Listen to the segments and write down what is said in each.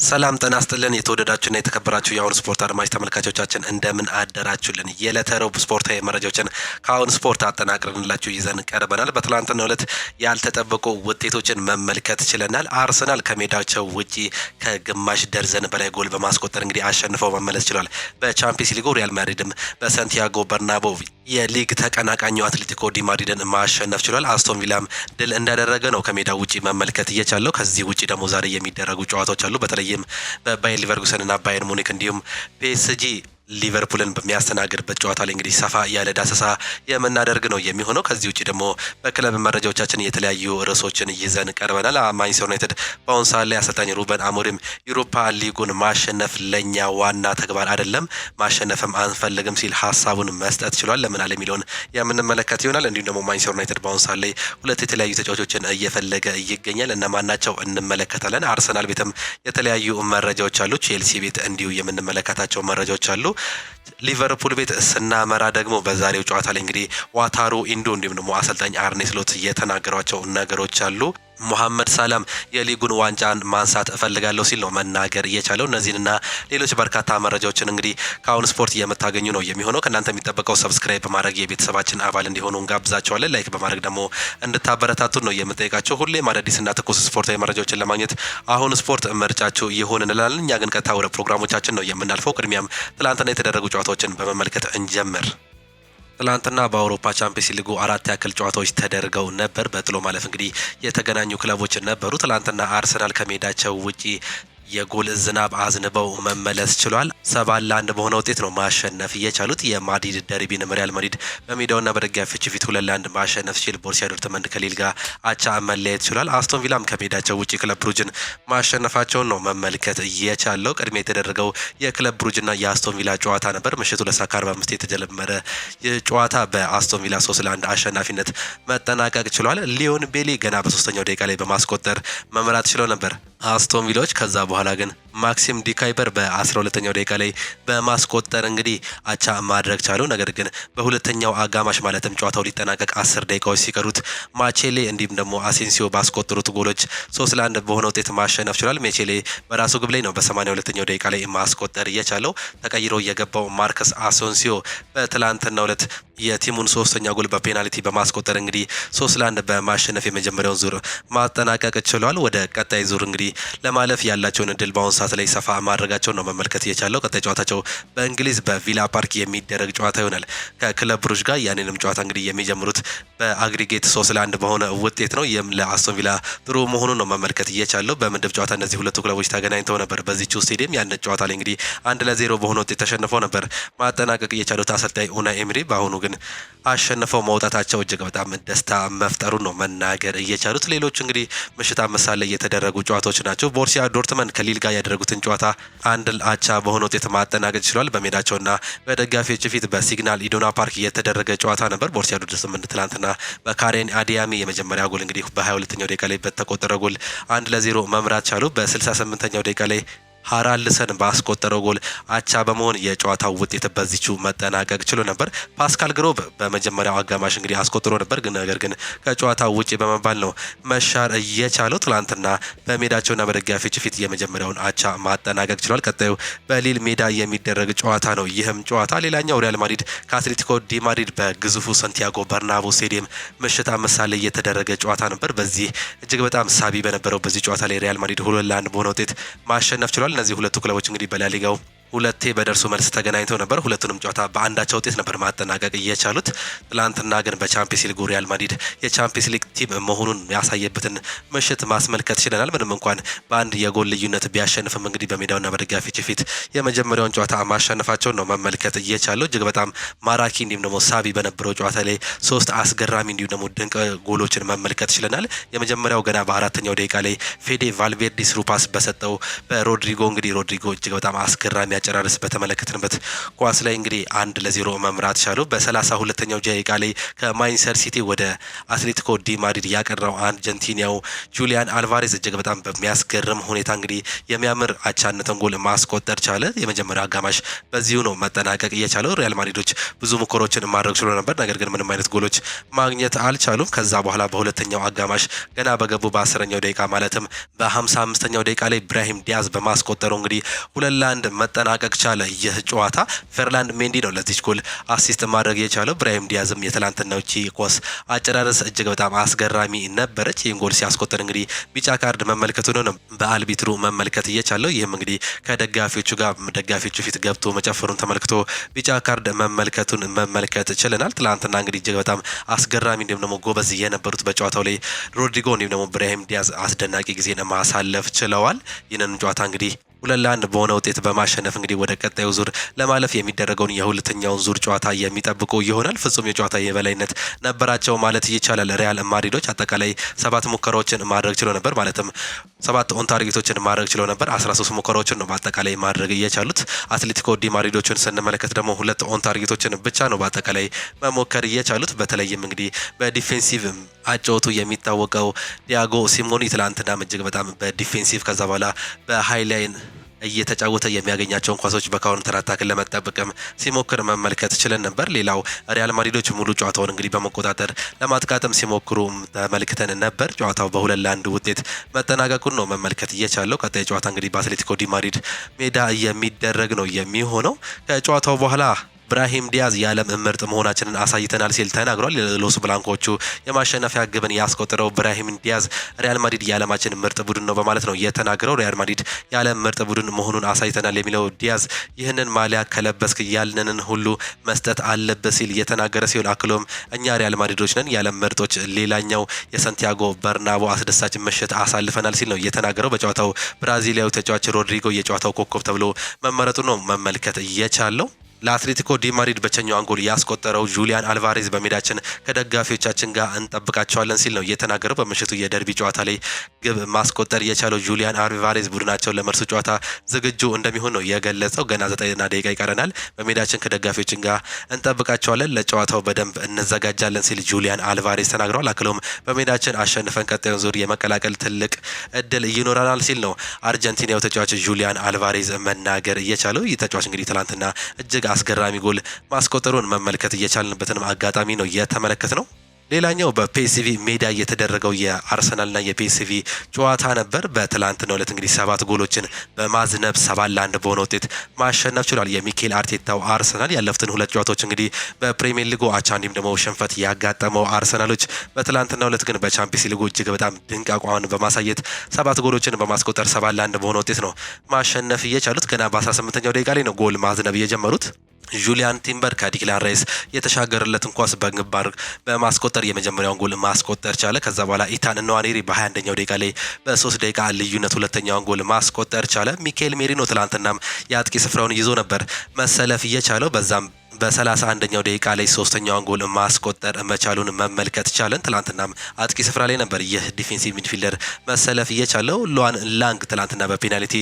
ሰላም ጤና ይስጥልን የተወደዳችሁና የተከበራችሁ የአሁን ስፖርት አድማጭ ተመልካቾቻችን እንደምን አደራችሁልን። የዕለተ ረቡዕ ስፖርታዊ መረጃዎችን ከአሁን ስፖርት አጠናቅረንላችሁ ይዘን ቀርበናል። በትላንትናው ዕለት ያልተጠበቁ ውጤቶችን መመልከት ችለናል። አርሰናል ከሜዳቸው ውጪ ከግማሽ ደርዘን በላይ ጎል በማስቆጠር እንግዲህ አሸንፈው መመለስ ችሏል። በቻምፒየንስ ሊጉ ሪያል ማድሪድም በሳንቲያጎ በርናባው የሊግ ተቀናቃኙ አትሌቲኮ ዲ ማድሪድን ማሸነፍ ችሏል። አስቶን ቪላም ድል እንዳደረገ ነው ከሜዳው ውጪ መመልከት እየቻለው። ከዚህ ውጪ ደግሞ ዛሬ የሚደረጉ ጨዋታዎች አሉ። በተለይም በባየር ሊቨርኩሰን እና ባየር ሙኒክ እንዲሁም ፒኤስጂ ሊቨርፑልን በሚያስተናግድበት ጨዋታ ላይ እንግዲህ ሰፋ ያለ ዳሰሳ የምናደርግ ነው የሚሆነው። ከዚህ ውጭ ደግሞ በክለብ መረጃዎቻችን የተለያዩ ርዕሶችን ይዘን ቀርበናል። ማንቸስተር ዩናይትድ በአሁኑ ሰዓት ላይ አሰልጣኝ ሩበን አሞሪም ዩሮፓ ሊጉን ማሸነፍ ለኛ ዋና ተግባር አይደለም፣ ማሸነፍም አንፈልግም ሲል ሀሳቡን መስጠት ችሏል። ለምን አለ የሚለውን የምንመለከት ይሆናል። እንዲሁም ደግሞ ማንቸስተር ዩናይትድ በአሁኑ ሰዓት ላይ ሁለት የተለያዩ ተጫዋቾችን እየፈለገ ይገኛል። እነማን ናቸው እንመለከታለን። አርሰናል ቤትም የተለያዩ መረጃዎች አሉ። ቼልሲ ቤት እንዲሁ የምንመለከታቸው መረጃዎች አሉ። ሊቨርፑል ቤት ስናመራ ደግሞ በዛሬው ጨዋታ ላይ እንግዲህ ዋታሩ ኢንዶ እንዲሁም ደግሞ አሰልጣኝ አርኔ ስሎት የተናገሯቸው ነገሮች አሉ። ሙሐመድ ሳላም የሊጉን ዋንጫን ማንሳት እፈልጋለሁ ሲል ነው መናገር እየቻለው። እነዚህንና ሌሎች በርካታ መረጃዎችን እንግዲህ ከአሁን ስፖርት የምታገኙ ነው የሚሆነው። ከእናንተ የሚጠበቀው ሰብስክራይብ በማድረግ የቤተሰባችን አባል እንዲሆኑ እንጋብዛቸዋለን። ላይክ በማድረግ ደግሞ እንድታበረታቱን ነው የምንጠይቃቸው። ሁሌም አዳዲስና ትኩስ ስፖርታዊ መረጃዎችን ለማግኘት አሁን ስፖርት ምርጫችሁ ይሁን እንላለን። እኛ ግን ቀጥታ ወደ ፕሮግራሞቻችን ነው የምናልፈው። ቅድሚያም ትላንትና የተደረጉ ጨዋታዎችን በመመልከት እንጀምር። ትላንትና በአውሮፓ ቻምፒየንስ ሊጉ 4 ያክል ጨዋታዎች ተደርገው ነበር። በጥሎ ማለፍ እንግዲህ የተገናኙ ክለቦች ነበሩ። ትላንትና አርሰናል ከሜዳቸው ውጪ የጎል ዝናብ አዝንበው መመለስ ችሏል። 7-1 በሆነ ውጤት ነው ማሸነፍ እየቻሉት። የማድሪድ ደርቢን ሪያል ማድሪድ በሜዳውና በደጋፊዎች ፊት 2-1 ማሸነፍ ሲል ቦሩሲያ ዶርትመንድ ከሊል ጋር አቻ መለየት ችሏል። አስቶን ቪላም ከሜዳቸው ውጪ ክለብ ብሩጅን ማሸነፋቸውን ነው መመልከት እየቻለው። ቅድሚያ የተደረገው የክለብ ብሩጅና የአስቶን ቪላ ጨዋታ ነበር። ምሽቱ 2:45 የተጀመረ ጨዋታ በአስቶን ቪላ 3-1 አሸናፊነት መጠናቀቅ ችሏል። ሊዮን ቤሊ ገና በ3ኛው ደቂቃ ላይ በማስቆጠር መምራት ችለው ነበር አስቶን ቪላዎች። ከዛ በኋላ ግን ማክሲም ዲካይበር በ12ኛው ደቂቃ ላይ በማስቆጠር እንግዲህ አቻ ማድረግ ቻሉ። ነገር ግን በሁለተኛው አጋማሽ ማለትም ጨዋታው ሊጠናቀቅ 10 ደቂቃዎች ሲቀሩት ማቼሌ እንዲሁም ደግሞ አሴንሲዮ ባስቆጠሩት ጎሎች 3-1 በሆነ ውጤት ማሸነፍ ችሏል። ማቼሌ በራሱ ግብ ላይ ነው በ82ኛው ደቂቃ ላይ ማስቆጠር የቻለው። ተቀይሮ የገባው ማርከስ አሴንሲዮ በትላንትናው ዕለት የቲሙን 3ኛ ጎል በፔናልቲ በማስቆጠር እንግዲህ 3-1 በማሸነፍ የመጀመሪያውን ዙር ማጠናቀቅ ችሏል። ወደ ቀጣይ ዙር እንግዲህ ለማለፍ ያላቸውን እድል በአሁኑ ሰዓት ላይ ሰፋ ማድረጋቸውን ነው መመልከት የቻለው። ቀጣይ ጨዋታቸው በእንግሊዝ በቪላ ፓርክ የሚደረግ ጨዋታ ይሆናል ከክለብ ብሩጅ ጋር። ያንንም ጨዋታ እንግዲህ የሚጀምሩት በአግሪጌት 3-1 በሆነ ውጤት ነው። ይህም ለአስቶን ቪላ ጥሩ መሆኑን ነው መመልከት እየቻለው። በምድብ ጨዋታ እነዚህ ሁለቱ ክለቦች ተገናኝተው ነበር በዚህው ስቴዲየም። ያን ጨዋታ ላይ እንግዲህ 1-0 በሆነ ውጤት ተሸንፈው ነበር ማጠናቀቅ የቻሉት አሰልጣኝ ኡናይ ኤምሪ። በአሁኑ ግን አሸንፈው መውጣታቸው እጅግ በጣም ደስታ መፍጠሩን ነው መናገር እየቻሉት። ሌሎች እንግዲህ ምሽት አመሳል ላይ የተደረጉ ጨዋታዎች ናቸው። ቦሩሲያ ዶርትመንድ ከሊል ጋር ያደረጉትን ጨዋታ 1 አቻ በሆነ ውጤት ማጠናቀቅ ችሏል። በሜዳቸውና በደጋፊዎች ፊት በሲግናል ኢዱና ፓርክ የተደረገ ጨዋታ ነበር። ቦሩሲያ ዶርትመንድ ትላንትና በካሬን አዲያሚ የመጀመሪያ ጎል እንግዲህ በ22ኛው ደቂቃ ላይ በተቆጠረ ጎል 1-0 መምራት ቻሉ። በ68ኛው ደቂቃ ላይ ሃራልሰን ባስቆጠረው ጎል አቻ በመሆን የጨዋታው ውጤት በዚቹ መጠናቀቅ ችሎ ነበር። ፓስካል ግሮብ በመጀመሪያው አጋማሽ እንግዲህ አስቆጥሮ ነበር፣ ነገር ግን ከጨዋታው ውጪ በመባል ነው መሻር እየቻለው። ትላንትና በሜዳቸውና በደጋፊዎች ፊት የመጀመሪያውን አቻ ማጠናቀቅ ችሏል። ቀጣዩ በሊል ሜዳ የሚደረግ ጨዋታ ነው። ይህም ጨዋታ ሌላኛው ሪያል ማድሪድ ከአትሌቲኮ ዲ ማድሪድ በግዙፉ ሳንቲያጎ በርናባው ስቴዲየም ምሽት አመሳል ላይ የተደረገ ጨዋታ ነበር። በዚህ እጅግ በጣም ሳቢ በነበረው በዚህ ጨዋታ ላይ ሪያል ማድሪድ 2-1 በሆነ ውጤት ማሸነፍ ችሏል። እነዚህ ሁለቱ ክለቦች እንግዲህ በላሊጋው ሁለቴ በደርሶ መልስ ተገናኝተው ነበር። ሁለቱንም ጨዋታ በአንዳቸው ውጤት ነበር ማጠናቀቅ እየቻሉት። ትላንትና ግን በቻምፒየንስ ሊጉ ሪያል ማድሪድ የቻምፒየንስ ሊግ ቲም መሆኑን ያሳየበትን ምሽት ማስመልከት ችለናል። ምንም እንኳን በአንድ የጎል ልዩነት ቢያሸንፍም እንግዲህ በሜዳውና በደጋፊዎች ፊት የመጀመሪያውን ጨዋታ ማሸነፋቸውን ነው መመልከት እየቻለው። እጅግ በጣም ማራኪ እንዲሁም ደግሞ ሳቢ በነበረው ጨዋታ ላይ 3 አስገራሚ እንዲሁም ደግሞ ድንቅ ጎሎችን መመልከት ችለናል። የመጀመሪያው ገና በ4ኛው ደቂቃ ላይ ፌዴ ቫልቬርዲስ ሩፓስ በሰጠው በሮድሪጎ እንግዲህ ሮድሪጎ እጅግ በጣም አስገራሚ አጨራረስ በተመለከትንበት ኳስ ላይ እንግዲህ 1-0 መምራት ቻሉ። በ32ኛው ደቂቃ ላይ ከማንቸስተር ሲቲ ወደ አትሌቲኮ ዲ ማድሪድ ያቀረው አርጀንቲናው ጁሊያን አልቫሬዝ እጅግ በጣም በሚያስገርም ሁኔታ እንግዲህ የሚያምር አቻነትን ጎል ማስቆጠር ቻለ። የመጀመሪያው አጋማሽ በዚሁ ነው መጠናቀቅ እየቻለው። ሪያል ማድሪዶች ብዙ ሙከራዎችን ማድረግ ችሎ ነበር፣ ነገር ግን ምንም አይነት ጎሎች ማግኘት አልቻሉም። ከዛ በኋላ በሁለተኛው አጋማሽ ገና በገቡ በ10ኛው ደቂቃ ማለትም በ55ኛው ደቂቃ ላይ ብራሂም ዲያዝ በማስቆጠሩ እንግዲህ 2-1 መጠናቀቅ ቻለ። ይህ ጨዋታ ፈርላንድ ሜንዲ ነው ለዚች ጎል አሲስት ማድረግ የቻለው። ብራሂም ዲያዝም የትላንትናው ኳስ አጨራረስ እጅግ በጣም አስገራሚ ነበረች። ይህን ጎል ሲያስቆጠር እንግዲህ ቢጫ ካርድ መመልከቱ ነው በአልቢትሩ መመልከት እየቻለው። ይህም እንግዲህ ከደጋፊዎቹ ጋር ደጋፊዎቹ ፊት ገብቶ መጨፈሩን ተመልክቶ ቢጫ ካርድ መመልከት ችለናል። ትላንትና እንግዲህ እጅግ በጣም አስገራሚ እንዲሁም ደግሞ ጎበዝ የነበሩት በጨዋታው ላይ ሮድሪጎ እንዲሁም ደግሞ ብራሂም ዲያዝ አስደናቂ ጊዜን ማሳለፍ ችለዋል። ይህንን ጨዋታ እንግዲህ 2-1 በሆነ ውጤት በማሸነፍ እንግዲህ ወደ ቀጣዩ ዙር ለማለፍ የሚደረገውን የሁለተኛውን ዙር ጨዋታ የሚጠብቁ ይሆናል። ፍጹም የጨዋታ የበላይነት ነበራቸው ማለት ይቻላል። ሪያል ማድሪዶች አጠቃላይ 7 ሙከራዎችን ማድረግ ችሎ ነበር። ማለትም 7 ኦን ታርጌቶችን ማድረግ ችሎ ነበር። 13 ሙከራዎችን ነው በአጠቃላይ ማድረግ እየቻሉት። አትሌቲኮ ዲ ማድሪዶችን ስንመለከት ደግሞ 2 ኦን ታርጌቶችን ብቻ ነው በአጠቃላይ መሞከር እየቻሉት። በተለይም እንግዲህ በዲፌንሲቭ አጨዋወቱ የሚታወቀው ዲያጎ ሲሞኒ ትላንትና እጅግ በጣም በዲፌንሲቭ ከዛ በኋላ በሃይላይን እየተጫወተ የሚያገኛቸውን ኳሶች በካውንተር አታክን ለመጠበቅም ሲሞክር መመልከት ችለን ነበር። ሌላው ሪያል ማድሪዶች ሙሉ ጨዋታውን እንግዲህ በመቆጣጠር ለማጥቃትም ሲሞክሩ ተመልክተን ነበር። ጨዋታው በ2-1 ውጤት መጠናቀቁን ነው መመልከት እየቻለው። ቀጣይ ጨዋታ እንግዲህ በአትሌቲኮ ዲ ማድሪድ ሜዳ የሚደረግ ነው የሚሆነው። ከጨዋታው በኋላ ብራሂም ዲያዝ የዓለም ምርጥ መሆናችንን አሳይተናል ሲል ተናግሯል። ሎስ ብላንኮቹ የማሸነፊያ ግብን ያስቆጠረው ብራሂም ዲያዝ ሪያል ማድሪድ የዓለማችን ምርጥ ቡድን ነው በማለት ነው የተናገረው። ሪያል ማድሪድ የዓለም ምርጥ ቡድን መሆኑን አሳይተናል የሚለው ዲያዝ ይህንን ማሊያ ከለበስክ ያልነንን ሁሉ መስጠት አለበት ሲል የተናገረ ሲሆን አክሎም እኛ ሪያል ማድሪዶች ነን የዓለም ምርጦች፣ ሌላኛው የሳንቲያጎ በርናቦ አስደሳች ምሽት አሳልፈናል ሲል ነው የተናገረው። በጨዋታው ብራዚሊያዊ ተጫዋች ሮድሪጎ የጨዋታው ኮከብ ተብሎ መመረጡ ነው መመልከት እየቻለው። ለአትሌቲኮ ዲ ማድሪድ ብቸኛውን ጎል ያስቆጠረው ጁሊያን አልቫሬዝ በሜዳችን ከደጋፊዎቻችን ጋር እንጠብቃቸዋለን ሲል ነው የተናገረው። በምሽቱ የደርቢ ጨዋታ ላይ ግብ ማስቆጠር የቻለው ጁሊያን አልቫሬዝ ቡድናቸውን ለመልሱ ጨዋታ ዝግጁ እንደሚሆን ነው የገለጸው። ገና 9 ደቂቃ ይቀረናል፣ በሜዳችን ከደጋፊዎችን ጋር እንጠብቃቸዋለን፣ ለጨዋታው በደንብ እንዘጋጃለን ሲል ጁሊያን አልቫሬዝ ተናግረዋል። አክሎም በሜዳችን አሸንፈን ቀጣዩን ዙር የመቀላቀል ትልቅ እድል ይኖረናል ሲል ነው አርጀንቲናው ተጫዋች ጁሊያን አልቫሬዝ መናገር እየቻለው። ይህ ተጫዋች እንግዲህ ትላንትና እጅግ አስገራሚ ጎል ማስቆጠሩን መመልከት እየቻልንበትንም አጋጣሚ ነው የተመለከት ነው። ሌላኛው በፒኤስቪ ሜዳ የተደረገው የአርሰናልና የፒኤስቪ ጨዋታ ነበር። በትላንትናው ዕለት እንግዲህ 7 ጎሎችን በማዝነብ 7-1 በሆነ ውጤት ማሸነፍ ችሏል የሚኬል አርቴታው አርሰናል። ያለፉትን 2 ጨዋታዎች እንግዲህ በፕሪሚየር ሊጉ አቻ እንዲሁም ደግሞ ሽንፈት ያጋጠመው አርሰናሎች በትላንትናው ዕለት ግን በቻምፒየንስ ሊጉ እጅግ በጣም ድንቅ አቋምን በማሳየት 7 ጎሎችን በማስቆጠር 7-1 በሆነ ውጤት ነው ማሸነፍ እየቻሉት። ገና በ18ኛው ደቂቃ ላይ ነው ጎል ማዝነብ የጀመሩት። ጁሊያን ቲምበር ከዲክላን ራይስ የተሻገረለትን ኳስ በግንባር በማስቆጠር የመጀመሪያውን ጎል ማስቆጠር ቻለ። ከዛ በኋላ ኢታን ንዋኔሪ በ21ኛው ደቂቃ ላይ በ3 ደቂቃ ልዩነት ሁለተኛውን ጎል ማስቆጠር ቻለ። ሚካኤል ሜሪኖ ትላንትናም የአጥቂ ስፍራውን ይዞ ነበር መሰለፍ እየቻለው። በዛም በ31ኛው ደቂቃ ላይ 3ኛውን ጎል ማስቆጠር መቻሉን መመልከት ቻለን። ትላንትናም አጥቂ ስፍራ ላይ ነበር ይህ ዲፌንሲቭ ሚድፊልደር መሰለፍ እየቻለው። ሉዋን ላንግ ትላንትና በፔናልቲ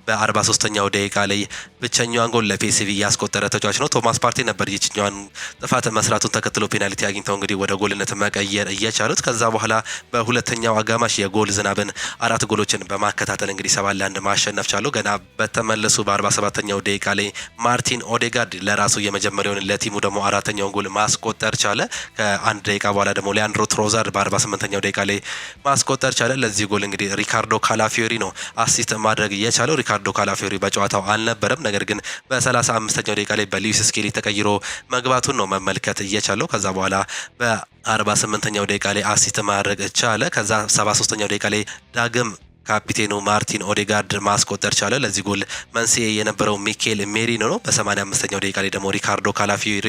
በ43ኛው ደቂቃ ላይ ብቸኛዋን ጎል ለፒኤስቪ ያስቆጠረ ተጫዋች ነው። ቶማስ ፓርቴ ነበር ይችኛዋን ጥፋት መስራቱን ተከትሎ ፔናልቲ አግኝተው እንግዲህ ወደ ጎልነት መቀየር እየቻሉት። ከዛ በኋላ በሁለተኛው አጋማሽ የጎል ዝናብን 4 ጎሎችን በማከታተል እንግዲህ 7-1 ማሸነፍ ቻሉ። ገና በተመለሱ በ47ኛው ደቂቃ ላይ ማርቲን ኦዴጋርድ ለራሱ የመጀመሪያውን ለቲሙ ደግሞ 4ኛውን ጎል ማስቆጠር ቻለ። ከ1 ደቂቃ በኋላ ደግሞ ሊያንድሮ ትሮዛርድ በ48ኛው ደቂቃ ላይ ማስቆጠር ቻለ። ለዚህ ጎል እንግዲህ ሪካርዶ ካላፊዮሪ ነው አሲስት ማድረግ የቻለው። ሪካርዶ ካላፊዮሪ በጨዋታው አልነበረም፣ ነገር ግን በ35ኛው ደቂቃ ላይ በሉዊስ ስኬሊ ተቀይሮ መግባቱን ነው መመልከት እየቻለው። ከዛ በኋላ በ48ኛው ደቂቃ ላይ አሲስት ማድረግ ቻለ። ከዛ 73ኛው ደቂቃ ላይ ዳግም ካፒቴኑ ማርቲን ኦዴጋርድ ማስቆጠር ቻለ። ለዚህ ጎል መንስኤ የነበረው ሚኬል ሜሪኖ ነው። በ85ኛው ደቂቃ ላይ ደግሞ ሪካርዶ ካላፊዮሪ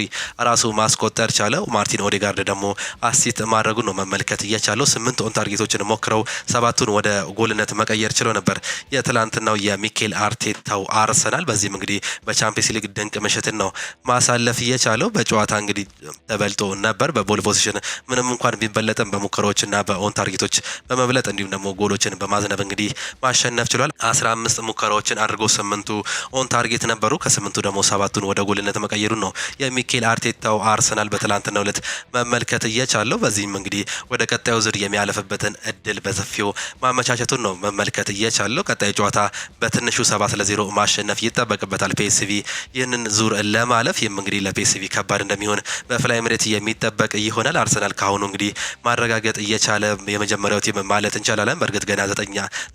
ራሱ ማስቆጠር ቻለ። ማርቲን ኦዴጋርድ ደግሞ አሲስት ማድረጉን ነው መመልከት እየቻለው። 8 ኦን ታርጌቶችን ሞክረው 7ቱን ወደ ጎልነት መቀየር ችለው ነበር የትላንትናው የሚኬል አርቴታው አርሰናል። በዚህም እንግዲህ በቻምፒየንስ ሊግ ድንቅ ምሽትን ነው ማሳለፍ እየቻለው። በጨዋታ እንግዲህ ተበልጦ ነበር በቦል ፖዚሽን ምንም እንኳን ቢበለጥም በሙከራዎችና በኦን ታርጌቶች በመብለጥ እንዲሁም ደግሞ ጎሎችን በማዝነብ እንግዲህ ማሸነፍ ችሏል። 15 ሙከራዎችን አድርጎ 8ቱ ኦን ታርጌት ነበሩ። ከ8ቱ ደግሞ 7ቱን ወደ ጎልነት መቀየሩን ነው የሚኬል አርቴታው አርሰናል በትላንትናው ዕለት መመልከት እየቻለው። በዚህም እንግዲህ ወደ ቀጣዩ ዙር የሚያለፍበትን እድል በሰፊው ማመቻቸቱን ነው መመልከት እየቻለው። ቀጣዩ ጨዋታ በትንሹ 7-0 ማሸነፍ ይጠበቅበታል ፒኤስቪ ይህንን ዙር ለማለፍ። ይህም እንግዲህ ለፒኤስቪ ከባድ እንደሚሆን በፍላይ ኤምሬት የሚጠበቅ ይሆናል። አርሰናል ካሁኑ እንግዲህ ማረጋገጥ እየቻለ የመጀመሪያው ቲም ማለት እንችላለን። በእርግጥ ገና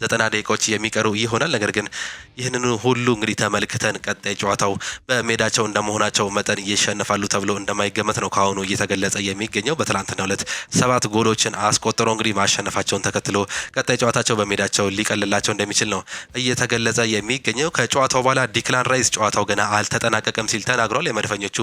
90 ደቂቃዎች የሚቀሩ ይሆናል። ነገር ግን ይህንን ሁሉ እንግዲህ ተመልክተን ቀጣይ ጨዋታው በሜዳቸው እንደመሆናቸው መጠን ይሸነፋሉ ተብሎ እንደማይገመት ነው ካሁኑ እየተገለጸ የሚገኘው። በትላንትናው ዕለት 7 ጎሎችን አስቆጥሮ እንግዲህ ማሸነፋቸውን ተከትሎ ቀጣይ ጨዋታቸው በሜዳቸው ሊቀልላቸው እንደሚችል ነው እየተገለጸ የሚገኘው። ከጨዋታው በኋላ ዲክላን ራይስ ጨዋታው ገና አልተጠናቀቀም ሲል ተናግሯል። የመድፈኞቹ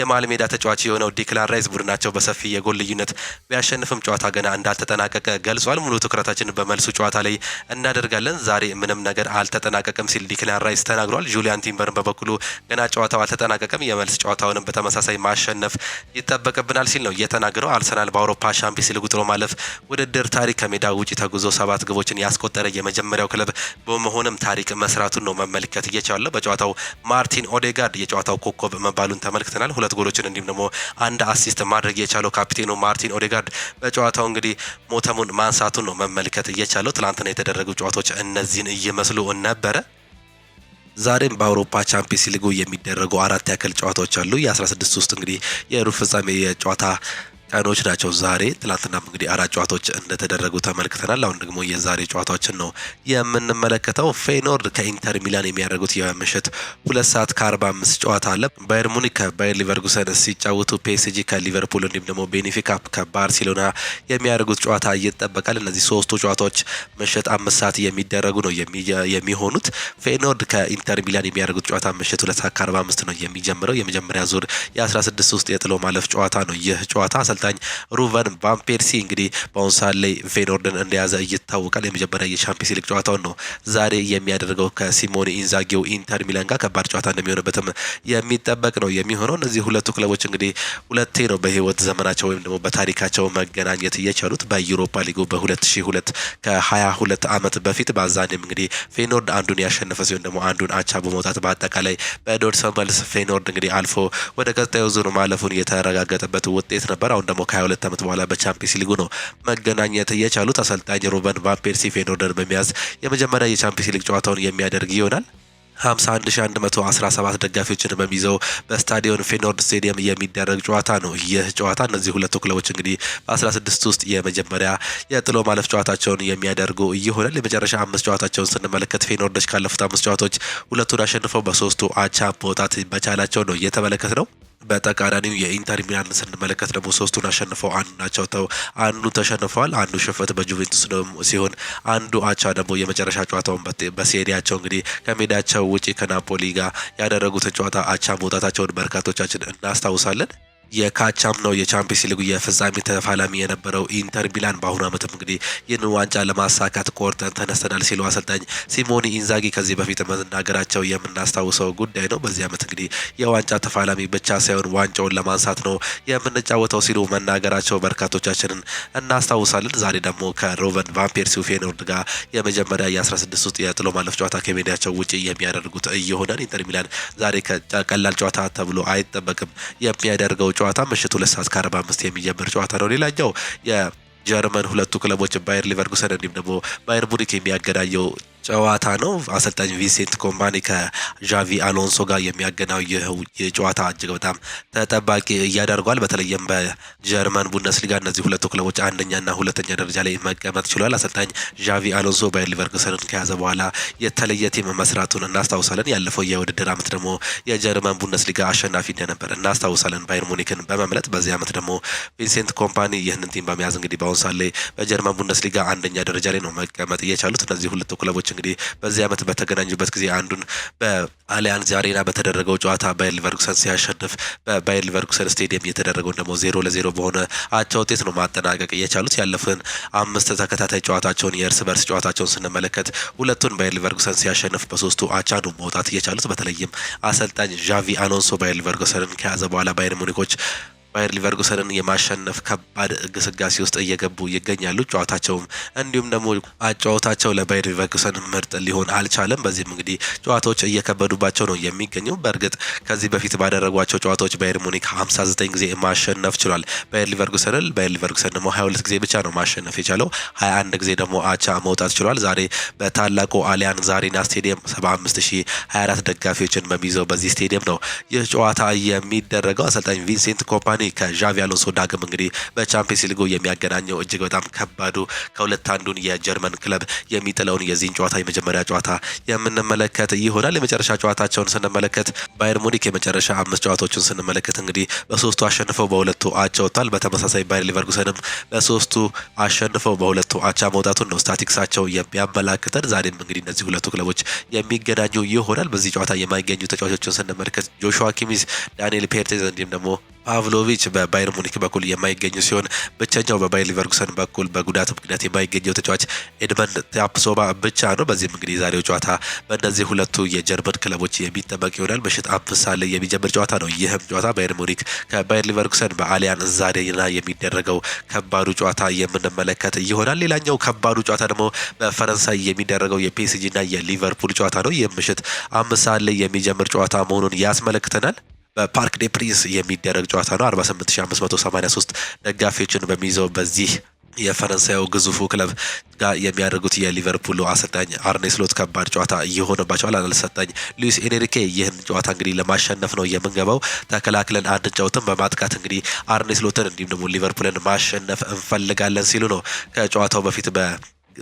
የመሃል ሜዳ ተጫዋች የሆነው ዲክላን ራይስ ቡድናቸው በሰፊ የጎል ልዩነት ቢያሸንፍም ጨዋታ ገና እንዳልተጠናቀቀ ገልጿል። ሙሉ ትኩረታችን በመልሱ ጨዋታ ላይ እናደርጋለን፣ ዛሬ ምንም ነገር አልተጠናቀቀም ሲል ዲክላን ራይስ ተናግሯል። ጁሊያን ቲምበርን በበኩሉ ገና ጨዋታው አልተጠናቀቀም፣ የመልስ ጨዋታውንም በተመሳሳይ ማሸነፍ ይጠበቅብናል ሲል ነው የተናገረው። አርሰናል በአውሮፓ ሻምፒዮንስ ሊግ ጥሎ ማለፍ ውድድር ታሪክ ከሜዳ ውጪ ተጉዞ 7 ግቦችን ያስቆጠረ የመጀመሪያው ክለብ በመሆንም ታሪክ መስራቱን ነው መመልከት እየቻለው። በጨዋታው ማርቲን ኦዴጋርድ የጨዋታው ኮከብ መባሉን ተመልክተናል። 2 ጎሎችን እንዲሁም ደግሞ 1 አሲስት ማድረግ የቻለው ካፒቴኑ ማርቲን ኦዴጋርድ በጨዋታው እንግዲህ ሞተሙን ማንሳቱን ነው መመልከት እየቻለው። ትላንትና የተደረጉ ጨዋታዎች እነዚህን እየመስሉ ነበረ። ዛሬም በአውሮፓ ቻምፒየንስ ሊጉ የሚደረጉ 4 ያክል ጨዋታዎች አሉ። የ16 ውስጥ እንግዲህ የሩብ ፍጻሜ የጨዋታ ቀኖች ናቸው ዛሬ። ትላንትናም እንግዲህ 4 ጨዋታዎች እንደተደረጉ ተመልክተናል። አሁን ደግሞ የዛሬ ጨዋታዎችን ነው የምንመለከተው። ፌኖርድ ከኢንተር ሚላን የሚያደርጉት የምሽት 2:45 ጨዋታ አለ። ባየር ሙኒክ ከባየር ሊቨርኩሰን ሲጫወቱ፣ ፒኤስጂ ከሊቨርፑል እንዲሁም ደግሞ ቤኔፊካ ከባርሴሎና የሚያደርጉት ጨዋታ ይጠበቃል። እነዚህ 3ቱ ጨዋታዎች ምሽት 5 ሰዓት የሚደረጉ ነው የሚሆኑት። ፌኖርድ ከኢንተር ሚላን የሚያደርጉት ጨዋታ ምሽት 2:45 ነው የሚጀምረው። የመጀመሪያ ዙር የ16 ውስጥ የጥሎ ማለፍ ጨዋታ ነው ይህ ጨዋታ። አሰልጣኝ ሩቨን ቫን ፐርሲ እንግዲህ በአሁኑ ሰዓት ላይ ፌኖርድን እንደያዘ ይታወቃል። የመጀመሪያ የቻምፒየንስ ሊግ ጨዋታውን ነው ዛሬ የሚያደርገው ከሲሞኔ ኢንዛጊው ኢንተር ሚላን ጋር። ከባድ ጨዋታ እንደሚሆንበትም የሚጠበቅ ነው የሚሆነው። እነዚህ ሁለቱ ክለቦች እንግዲህ ሁለቴ ነው በህይወት ዘመናቸው ወይም ደግሞ በታሪካቸው መገናኘት እየቻሉት። በዩሮፓ ሊጉ በ2002 ከ22 ዓመት በፊት በአዛኔም እንግዲህ ፌኖርድ አንዱን ያሸነፈ ሲሆን ደግሞ አንዱን አቻ በመውጣት በአጠቃላይ በደርሶ መልስ ፌኖርድ እንግዲህ አልፎ ወደ ቀጣዩ ዙር ማለፉን የተረጋገጠበት ውጤት ነበር። አሁን ደግሞ ከ22 ዓመት በኋላ በቻምፒየንስ ሊጉ ነው መገናኘት የቻሉት። አሰልጣኝ ሩበን ቫን ፐርሲ ፌኖርድን በመያዝ የመጀመሪያ የቻምፒየንስ ሊግ ጨዋታውን የሚያደርግ ይሆናል። 51117 ደጋፊዎችን በሚይዘው በስታዲዮን ፌኖርድ ስቴዲየም የሚደረግ ጨዋታ ነው ይህ ጨዋታ። እነዚህ ሁለቱ ክለቦች እንግዲህ በ16 ውስጥ የመጀመሪያ የጥሎ ማለፍ ጨዋታቸውን የሚያደርጉ ይሆናል። የመጨረሻ 5 ጨዋታቸውን ስንመለከት ፌኖርዶች ካለፉት 5 ጨዋታዎች 2ቱን አሸንፈው በ3ቱ አቻ መውጣት መቻላቸው ነው እየተመለከት ነው። በተቃራኒው የኢንተር ሚላን ስንመለከት ደግሞ 3ቱን አሸንፈው አንዱን አቻ ወጥተው አንዱን ተሸንፈዋል። አንዱ ሽንፈት በጁቬንቱስ ሲሆን አንዱ አቻ ደግሞ የመጨረሻ ጨዋታውን በሴሪያቸው እንግዲህ ከሜዳቸው ውጪ ከናፖሊ ጋር ያደረጉትን ጨዋታ አቻ መውጣታቸውን በርካቶቻችን እናስታውሳለን። የካቻም ነው የቻምፒየንስ ሊጉ የፍጻሜ ተፋላሚ የነበረው ኢንተር ሚላን በአሁኑ ዓመትም እንግዲህ ይህን ዋንጫ ለማሳካት ቆርጠን ተነስተናል ሲሉ አሰልጣኝ ሲሞኔ ኢንዛጊ ከዚህ በፊት መናገራቸው የምናስታውሰው ጉዳይ ነው። በዚህ ዓመት እንግዲህ የዋንጫ ተፋላሚ ብቻ ሳይሆን ዋንጫውን ለማንሳት ነው የምንጫወተው ሲሉ መናገራቸው በርካቶቻችንን እናስታውሳለን። ዛሬ ደግሞ ከሩቨን ቫን ፐርሲ ፌኖርድ ጋር የመጀመሪያ የ16 ውስጥ የጥሎ ማለፍ ጨዋታ ከሜዳቸው ውጪ የሚያደርጉት ይሆናል። ኢንተር ሚላን ዛሬ ከቀላል ጨዋታ ተብሎ አይጠበቅም የሚያደርገው ጨዋታ ምሽት 2:45 የሚጀምር ጨዋታ ነው። ሌላኛው የጀርመን ሁለቱ ክለቦች ባየር ሊቨርኩሰን እንዲሁም ደግሞ ባየር ሙኒክ የሚያገናኘው ጨዋታ ነው። አሰልጣኝ ቪንሴንት ኮምፓኒ ከዣቪ አሎንሶ ጋር የሚያገናው የጨዋታ እጅግ በጣም ተጠባቂ እያደርገዋል። በተለይም በጀርመን ቡንደስሊጋ እነዚህ ሁለቱ ክለቦች አንደኛና ሁለተኛ ደረጃ ላይ መቀመጥ ችሏል። አሰልጣኝ ዣቪ አሎንሶ ባየር ሊቨርኩሰንን ከያዘ በኋላ የተለየ ቲም መስራቱን እናስታውሳለን። ያለፈው የውድድር ዓመት ደግሞ የጀርመን ቡንደስሊጋ አሸናፊ እንደነበር እናስታውሳለን ባየር ሙኒክን በመምረጥ። በዚህ ዓመት ደግሞ ቪንሴንት ኮምፓኒ ይህንን ቲም በመያዝ እንግዲህ በአሁኑ ሰዓት ላይ በጀርመን ቡንደስሊጋ አንደኛ ደረጃ ላይ ነው መቀመጥ እየቻሉት። እነዚህ ሁለቱ ክለቦች እንግዲህ በዚህ ዓመት በተገናኙበት ጊዜ አንዱን በአሊያንዝ አሬና በተደረገው ጨዋታ ባየር ሊቨርኩሰን ሲያሸንፍ በባየር ሊቨርኩሰን ስቴዲየም የተደረገውን ደግሞ 0-0 በሆነ አቻ ውጤት ነው ማጠናቀቅ የቻሉት። ያለፉን 5 ተከታታይ ጨዋታቸውን የእርስ በርስ ጨዋታቸውን ስንመለከት ሁለቱን ባየር ሊቨርኩሰን ሲያሸንፍ በ3ቱ አቻ ነው መውጣት የቻሉት። በተለይም አሰልጣኝ ዣቪ አሎንሶ ባየር ሊቨርኩሰንን ከያዘ በኋላ ባየር ሙኒኮች ባየር ሊቨርኩሰንን የማሸነፍ ከባድ ግስጋሴ ውስጥ እየገቡ ይገኛሉ። ጨዋታቸውም እንዲሁም ደግሞ አጨዋወታቸው ለባየር ሊቨርኩሰን ምርጥ ሊሆን አልቻለም። በዚህም እንግዲህ ጨዋታዎች እየከበዱባቸው ነው የሚገኙ። በእርግጥ ከዚህ በፊት ባደረጓቸው ጨዋታዎች ባየር ሙኒክ 59 ጊዜ ማሸነፍ ችሏል ባየር ሊቨርኩሰን ደግሞ 22 ጊዜ ብቻ ነው ማሸነፍ የቻለው። 21 ጊዜ ደግሞ አቻ መውጣት ችሏል። ዛሬ በታላቁ አሊያንዝ አሬና ስቴዲየም 75024 ደጋፊዎችን በሚይዘው በዚህ ስቴዲየም ነው ይህ ጨዋታ የሚደረገው። አሰልጣኝ ቪንሴንት ኮምፓኒ ከዣቪ አሎንሶ ዳግም እንግዲህ በቻምፒየንስ ሊጉ የሚያገናኘው እጅግ በጣም ከባዱ ከሁለት አንዱን የጀርመን ክለብ የሚጥለውን የዚህን ጨዋታ የመጀመሪያ ጨዋታ የምንመለከት ይሆናል። የመጨረሻ ጨዋታቸውን ስንመለከት ባየር ሙኒክ የመጨረሻ 5 ጨዋታዎችን ስንመለከት እንግዲህ በ3ቱ አሸንፈው በ2ቱ አቻ ወጥቷል። በተመሳሳይ ባየር ሊቨርኩሰንም በ3ቱ አሸንፈው በ2ቱ አቻ መውጣቱን ነው ስታቲክሳቸው የሚያመላክተን። ዛሬም እንግዲህ እነዚህ ሁለቱ ክለቦች የሚገናኙ ይሆናል። በዚህ ጨዋታ የማይገኙ ተጫዋቾችን ስንመለከት ጆሹዋ ኪሚዝ፣ ዳንኤል ፔርቴዝ እንዲሁም ደግሞ ፓቭሎቪች በባየር ሙኒክ በኩል የማይገኙ ሲሆን ብቸኛው በባየር ሊቨርኩሰን በኩል በጉዳት ምክንያት የማይገኘው ተጫዋች ኤድመንድ ታፕሶባ ብቻ ነው። በዚህም እንግዲህ ዛሬው ጨዋታ በእነዚህ ሁለቱ የጀርመን ክለቦች የሚጠበቅ ይሆናል። ምሽት 5 ሰዓት ላይ የሚጀምር ጨዋታ ነው። ይህም ጨዋታ ባየር ሙኒክ ከባየር ሊቨርኩሰን በአሊያንዝ አሬና የሚደረገው ከባዱ ጨዋታ የምንመለከት ይሆናል። ሌላኛው ከባዱ ጨዋታ ደግሞ በፈረንሳይ የሚደረገው የፒኤስጂ እና የሊቨርፑል ጨዋታ ነው። ይህም ምሽት 5 ሰዓት ላይ የሚጀምር ጨዋታ መሆኑን ያስመለክተናል። በፓርክ ዴ ፕሪንስ የሚደረግ ጨዋታ ነው። 48583 ደጋፊዎችን በሚይዘው በዚህ የፈረንሳዩ ግዙፉ ክለብ ጋር የሚያደርጉት የሊቨርፑል አሰልጣኝ አርኔ ስሎት ከባድ ጨዋታ እየሆነባቸዋል። አሰልጣኝ ሉዊስ ኤንሪኬ ይህን ጨዋታ እንግዲህ ለማሸነፍ ነው የምንገባው፣ ተከላክለን አንጫወትም፣ በማጥቃት እንግዲህ አርኔ ስሎትን እንዲሁም ደግሞ ሊቨርፑልን ማሸነፍ እንፈልጋለን ሲሉ ነው ከጨዋታው በፊት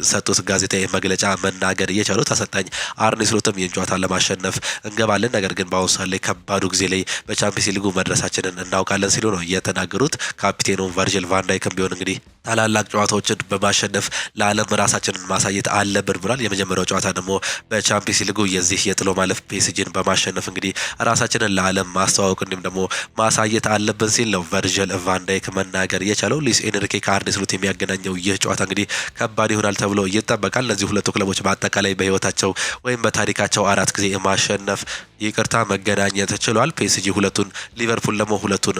ሰጡት ጋዜጣዊ መግለጫ መናገር የቻሉት። አሰልጣኝ አርኔ ስሎትም ይህን ጨዋታ ለማሸነፍ እንገባለን፣ ነገር ግን በአሁኑ ሰዓት ላይ ከባዱ ጊዜ ላይ በቻምፒየንስ ሊጉ መድረሳችንን እናውቃለን ሲሉ ነው የተናገሩት። ካፒቴኑ ቨርጅል ቫንዳይክም ቢሆን እንግዲህ ታላላቅ ጨዋታዎችን በማሸነፍ ለዓለም ራሳችንን ማሳየት አለብን ብሏል። የመጀመሪያው ጨዋታ ደግሞ በቻምፒየንስ ሊጉ የዚህ የጥሎ ማለፍ ፒኤስጂን በማሸነፍ እንግዲህ ራሳችንን ለዓለም ማስተዋወቅ እንዲሁም ደግሞ ማሳየት አለብን ሲል ነው ቨርጅል ቫንዳይክ መናገር የቻለው። ሉዊስ ኤንሪኬ ከአርኔ ስሎት የሚያገናኘው ይህ ጨዋታ እንግዲህ ከባድ ይሆናል ተብሎ ይጠበቃል። እነዚህ ሁለቱ ክለቦች በአጠቃላይ በህይወታቸው ወይም በታሪካቸው 4 ጊዜ መገናኘት ችሏል። ፒኤስጂ ሁለቱን፣ ሊቨርፑል ደግሞ ሁለቱን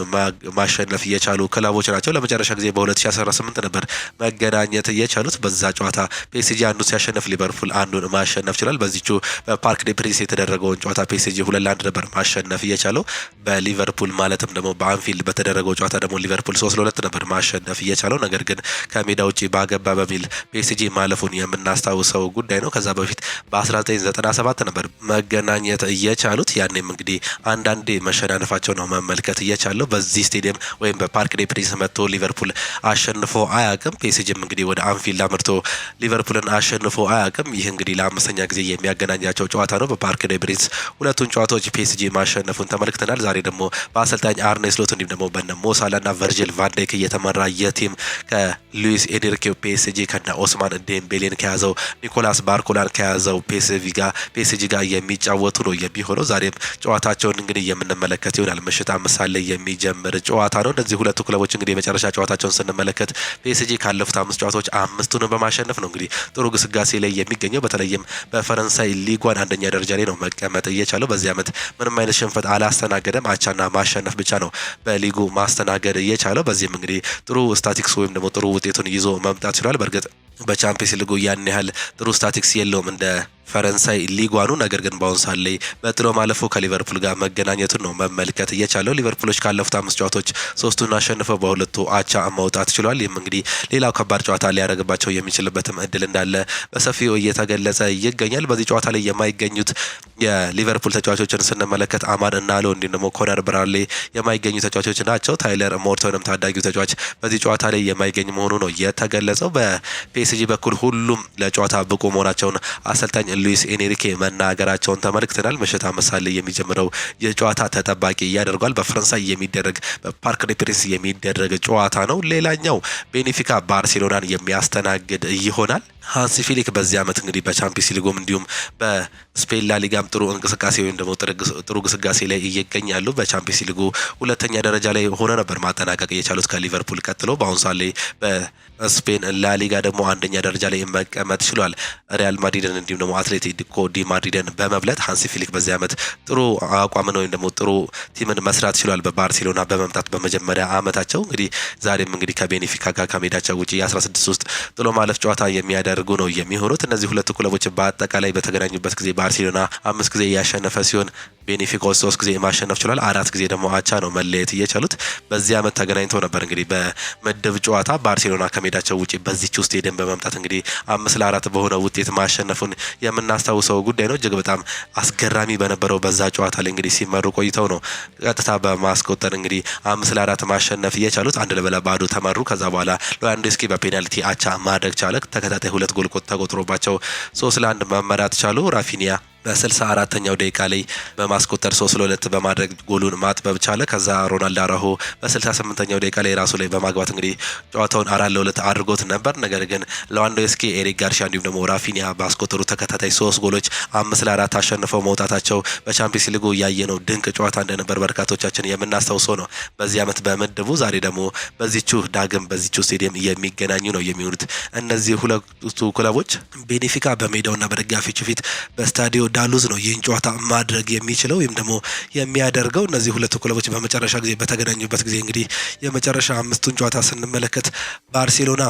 ማሸነፍ የቻሉ ክለቦች ናቸው። ለመጨረሻ ጊዜ በ2018 ነበር መገናኘት የቻሉት። በዛ ጨዋታ ፒኤስጂ አንዱን ሲያሸነፍ ሊቨርፑል አንዱን ማሸነፍ ችሏል። በዚቹ በፓርክ ዴ ፕሪንስ የተደረገውን ጨዋታ ፒኤስጂ 2-1 ነበር ማሸነፍ የቻለው። በሊቨርፑል ማለትም ደግሞ በአንፊልድ በተደረገው ጨዋታ ደግሞ ሊቨርፑል 3-2 ነበር ማሸነፍ የቻለው። ነገር ግን ከሜዳ ውጪ ባገባ በሚል ፒኤስጂ ማለፉን የምናስታውሰው ጉዳይ ነው። ከዛ በፊት በ1997 ነበር መገናኘት እየቻሉት። ያኔም እንግዲህ አንዳንዴ መሸናነፋቸው ነው መመልከት እየቻለው። በዚህ ስቴዲየም ወይም በፓርክ ዴ ፕሪንስ መጥቶ ሊቨርፑል አሸንፎ አያቅም። ፒኤስጂም እንግዲህ ወደ አንፊልድ አምርቶ ሊቨርፑልን አሸንፎ አያቅም። ይህ እንግዲህ ለ5ኛ ጊዜ የሚያገናኛቸው ጨዋታ ነው። በፓርክ ዴ ፕሪንስ ሁለቱን ጨዋታዎች ፒኤስጂ ማሸነፉን ተመልክተናል። ዛሬ ደግሞ በአሰልጣኝ አርኔ ስሎት እንዲሁም ደግሞ በነ ሞሳላና ቨርጅል ቫንዳይክ እየተመራ የቲም ከሉዊስ ኤንሪኬ ፒኤስጂ ከነ ኦስማን ዴምቤሌን ከያዘው ኒኮላስ ባርኮላን ከያዘው ፒኤስጂ ጋር የሚጫወቱ ነው የሚሆነው። ዛሬም ጨዋታቸውን እንግዲህ የምንመለከት ይሆናል። ምሽት 5 ሰዓት ላይ የሚጀምር ጨዋታ ነው። እነዚህ ሁለቱ ክለቦች እንግዲህ የመጨረሻ ጨዋታቸውን ስንመለከት ፒኤስጂ ካለፉት 5 ጨዋታዎች 5ቱን በማሸነፍ ነው እንግዲህ ጥሩ ግስጋሴ ላይ የሚገኘው። በተለይም በፈረንሳይ ሊጓን አንደኛ ደረጃ ላይ ነው መቀመጥ እየቻለው። በዚህ ዓመት ምንም አይነት ሽንፈት አላስተናገደም። አቻና ማሸነፍ ብቻ ነው በሊጉ ማስተናገድ እየቻለው። በዚህም እንግዲህ ጥሩ ስታቲክስ ወይም ደግሞ ጥሩ ውጤቱን ይዞ መምጣት ችሏል። በእርግጥ በቻምፒየንስ ሊጉ ያን ያህል ጥሩ ስታቲክስ የለውም እንደ ፈረንሳይ ሊጓኑ። ነገር ግን በአሁኑ ሰዓት ላይ በጥሎ ማለፉ ከሊቨርፑል ጋር መገናኘቱን ነው መመልከት እየቻለው። ሊቨርፑሎች ካለፉት 5 ጨዋታዎች 3ቱን አሸንፈው በ2ቱ አቻ መውጣት ችሏል። ይህም እንግዲህ ሌላው ከባድ ጨዋታ ሊያደርግባቸው የሚችልበትም እድል እንዳለ በሰፊው እየተገለጸ ይገኛል። በዚህ ጨዋታ ላይ የማይገኙት የሊቨርፑል ተጫዋቾችን ስንመለከት አማድ እናሎ እንዲሁም ደግሞ ኮነር ብራድሌ የማይገኙ ተጫዋቾች ናቸው። ታይለር ሞርቶንም ታዳጊው ተጫዋች በዚህ ጨዋታ ላይ የማይገኝ መሆኑ ነው የተገለጸው። በፒኤስጂ በኩል ሁሉም ለጨዋታ ብቁ መሆናቸውን አሰልጣኝ ሉዊስ ኤንሪኬ መናገራቸውን ተመልክተናል። ምሽት 5 ሰዓት ላይ የሚጀምረው የጨዋታ ተጠባቂ ያደርጓል። በፈረንሳይ የሚደረግ በፓርክ ዴ ፕሪንስ የሚደረግ ጨዋታ ነው። ሌላኛው ቤኔፊካ ባርሴሎናን የሚያስተናግድ ይሆናል። ሃንሲ ፊሊክ በዚህ ዓመት እንግዲህ በቻምፒየንስ ሊጉም እንዲሁም በስፔን ላሊጋም ጥሩ እንቅስቃሴ ወይም ደግሞ ጥሩ ግስጋሴ ላይ ይገኛሉ። በቻምፒየንስ ሊጉ ሁለተኛ ደረጃ ላይ ሆነ ነበር ማጠናቀቅ የቻሉት ከሊቨርፑል ቀጥሎ። በአሁኑ ሰዓት ላይ በስፔን ላሊጋ ደግሞ አንደኛ ደረጃ ላይ መቀመጥ ችሏል። ሪያል ማድሪድን እንዲሁም ደግሞ አትሌቲኮ ዲ ማድሪድን በመብለጥ ሃንሲ ፊሊክ በዚህ ዓመት ጥሩ አቋምን ወይም ደግሞ ጥሩ ቲምን መስራት ችሏል። በባርሴሎና በመምጣት በመጀመሪያ ዓመታቸው እንግዲህ ዛሬም እንግዲህ ከቤኔፊካ ጋር ከሜዳቸው ውጪ የ16 ውስጥ ጥሎ ማለፍ ጨዋታ የሚያደርጉ ነው የሚሆኑት። እነዚህ ሁለቱ ክለቦች በአጠቃላይ በተገናኙበት ጊዜ ባርሴሎና 5 ጊዜ ያሸነፈ ሲሆን ቤኔፊካዎች 3 ጊዜ ማሸነፍ ችሏል። 4 ጊዜ ደግሞ አቻ ነው መለየት እየቻሉት። በዚህ ዓመት ተገናኝተው ነበር እንግዲህ በምድብ ጨዋታ ባርሴሎና ከሜዳቸው ውጪ በዚህች ስቴዲየም በመምጣት እንግዲህ 5-4 በሆነ ውጤት ማሸነፉን የምናስታውሰው ጉዳይ ነው። እጅግ በጣም አስገራሚ በነበረው በዛ ጨዋታ ላይ እንግዲህ ሲመሩ ቆይተው ነው ቀጥታ በማስቆጠር እንግዲህ 5-4 ማሸነፍ እየቻሉት። 1-0 ተመሩ። ከዛ በኋላ ሌዋንዶውስኪ በፔናልቲ አቻ ማድረግ ቻለ። ተከታታይ 2 ጎል ተቆጥሮባቸው 3-1 መመራት ቻሉ። ራፊኒያ በ64ኛው ደቂቃ ላይ በማስቆጠር 3-2 በማድረግ ጎሉን ማጥበብ ቻለ። ከዛ ሮናልዶ አራሆ በ68ኛው ደቂቃ ላይ ራሱ ላይ በማግባት እንግዲህ ጨዋታውን 4-2 አድርጎት ነበር። ነገር ግን ሌዋንዶውስኪ፣ ኤሪክ ጋርሺያ እንዲሁም ደግሞ ራፊኒያ ባስቆጠሩ ተከታታይ 3 ጎሎች 5-4 አሸንፈው መውጣታቸው በቻምፒየንስ ሊጉ ያየነው ድንቅ ጨዋታ እንደነበር በርካቶቻችን የምናስታውሰው ነው። በዚህ ዓመት በምድቡ ዛሬ ደግሞ በዚቹ ስቴዲየም የሚገናኙ ነው የሚሆኑት። እነዚህ ሁለቱ ክለቦች ቤኔፊካ በሜዳውና በደጋፊዎቹ ፊት በስታዲዮ ዳሉዝ ነው ይህን ጨዋታ ማድረግ የሚችለው ወይም ደግሞ የሚያደርገው። እነዚህ ሁለቱ ክለቦች በመጨረሻ ጊዜ በተገናኙበት ጊዜ እንግዲህ የመጨረሻ 5ቱን ጨዋታ ስንመለከት ባርሴሎና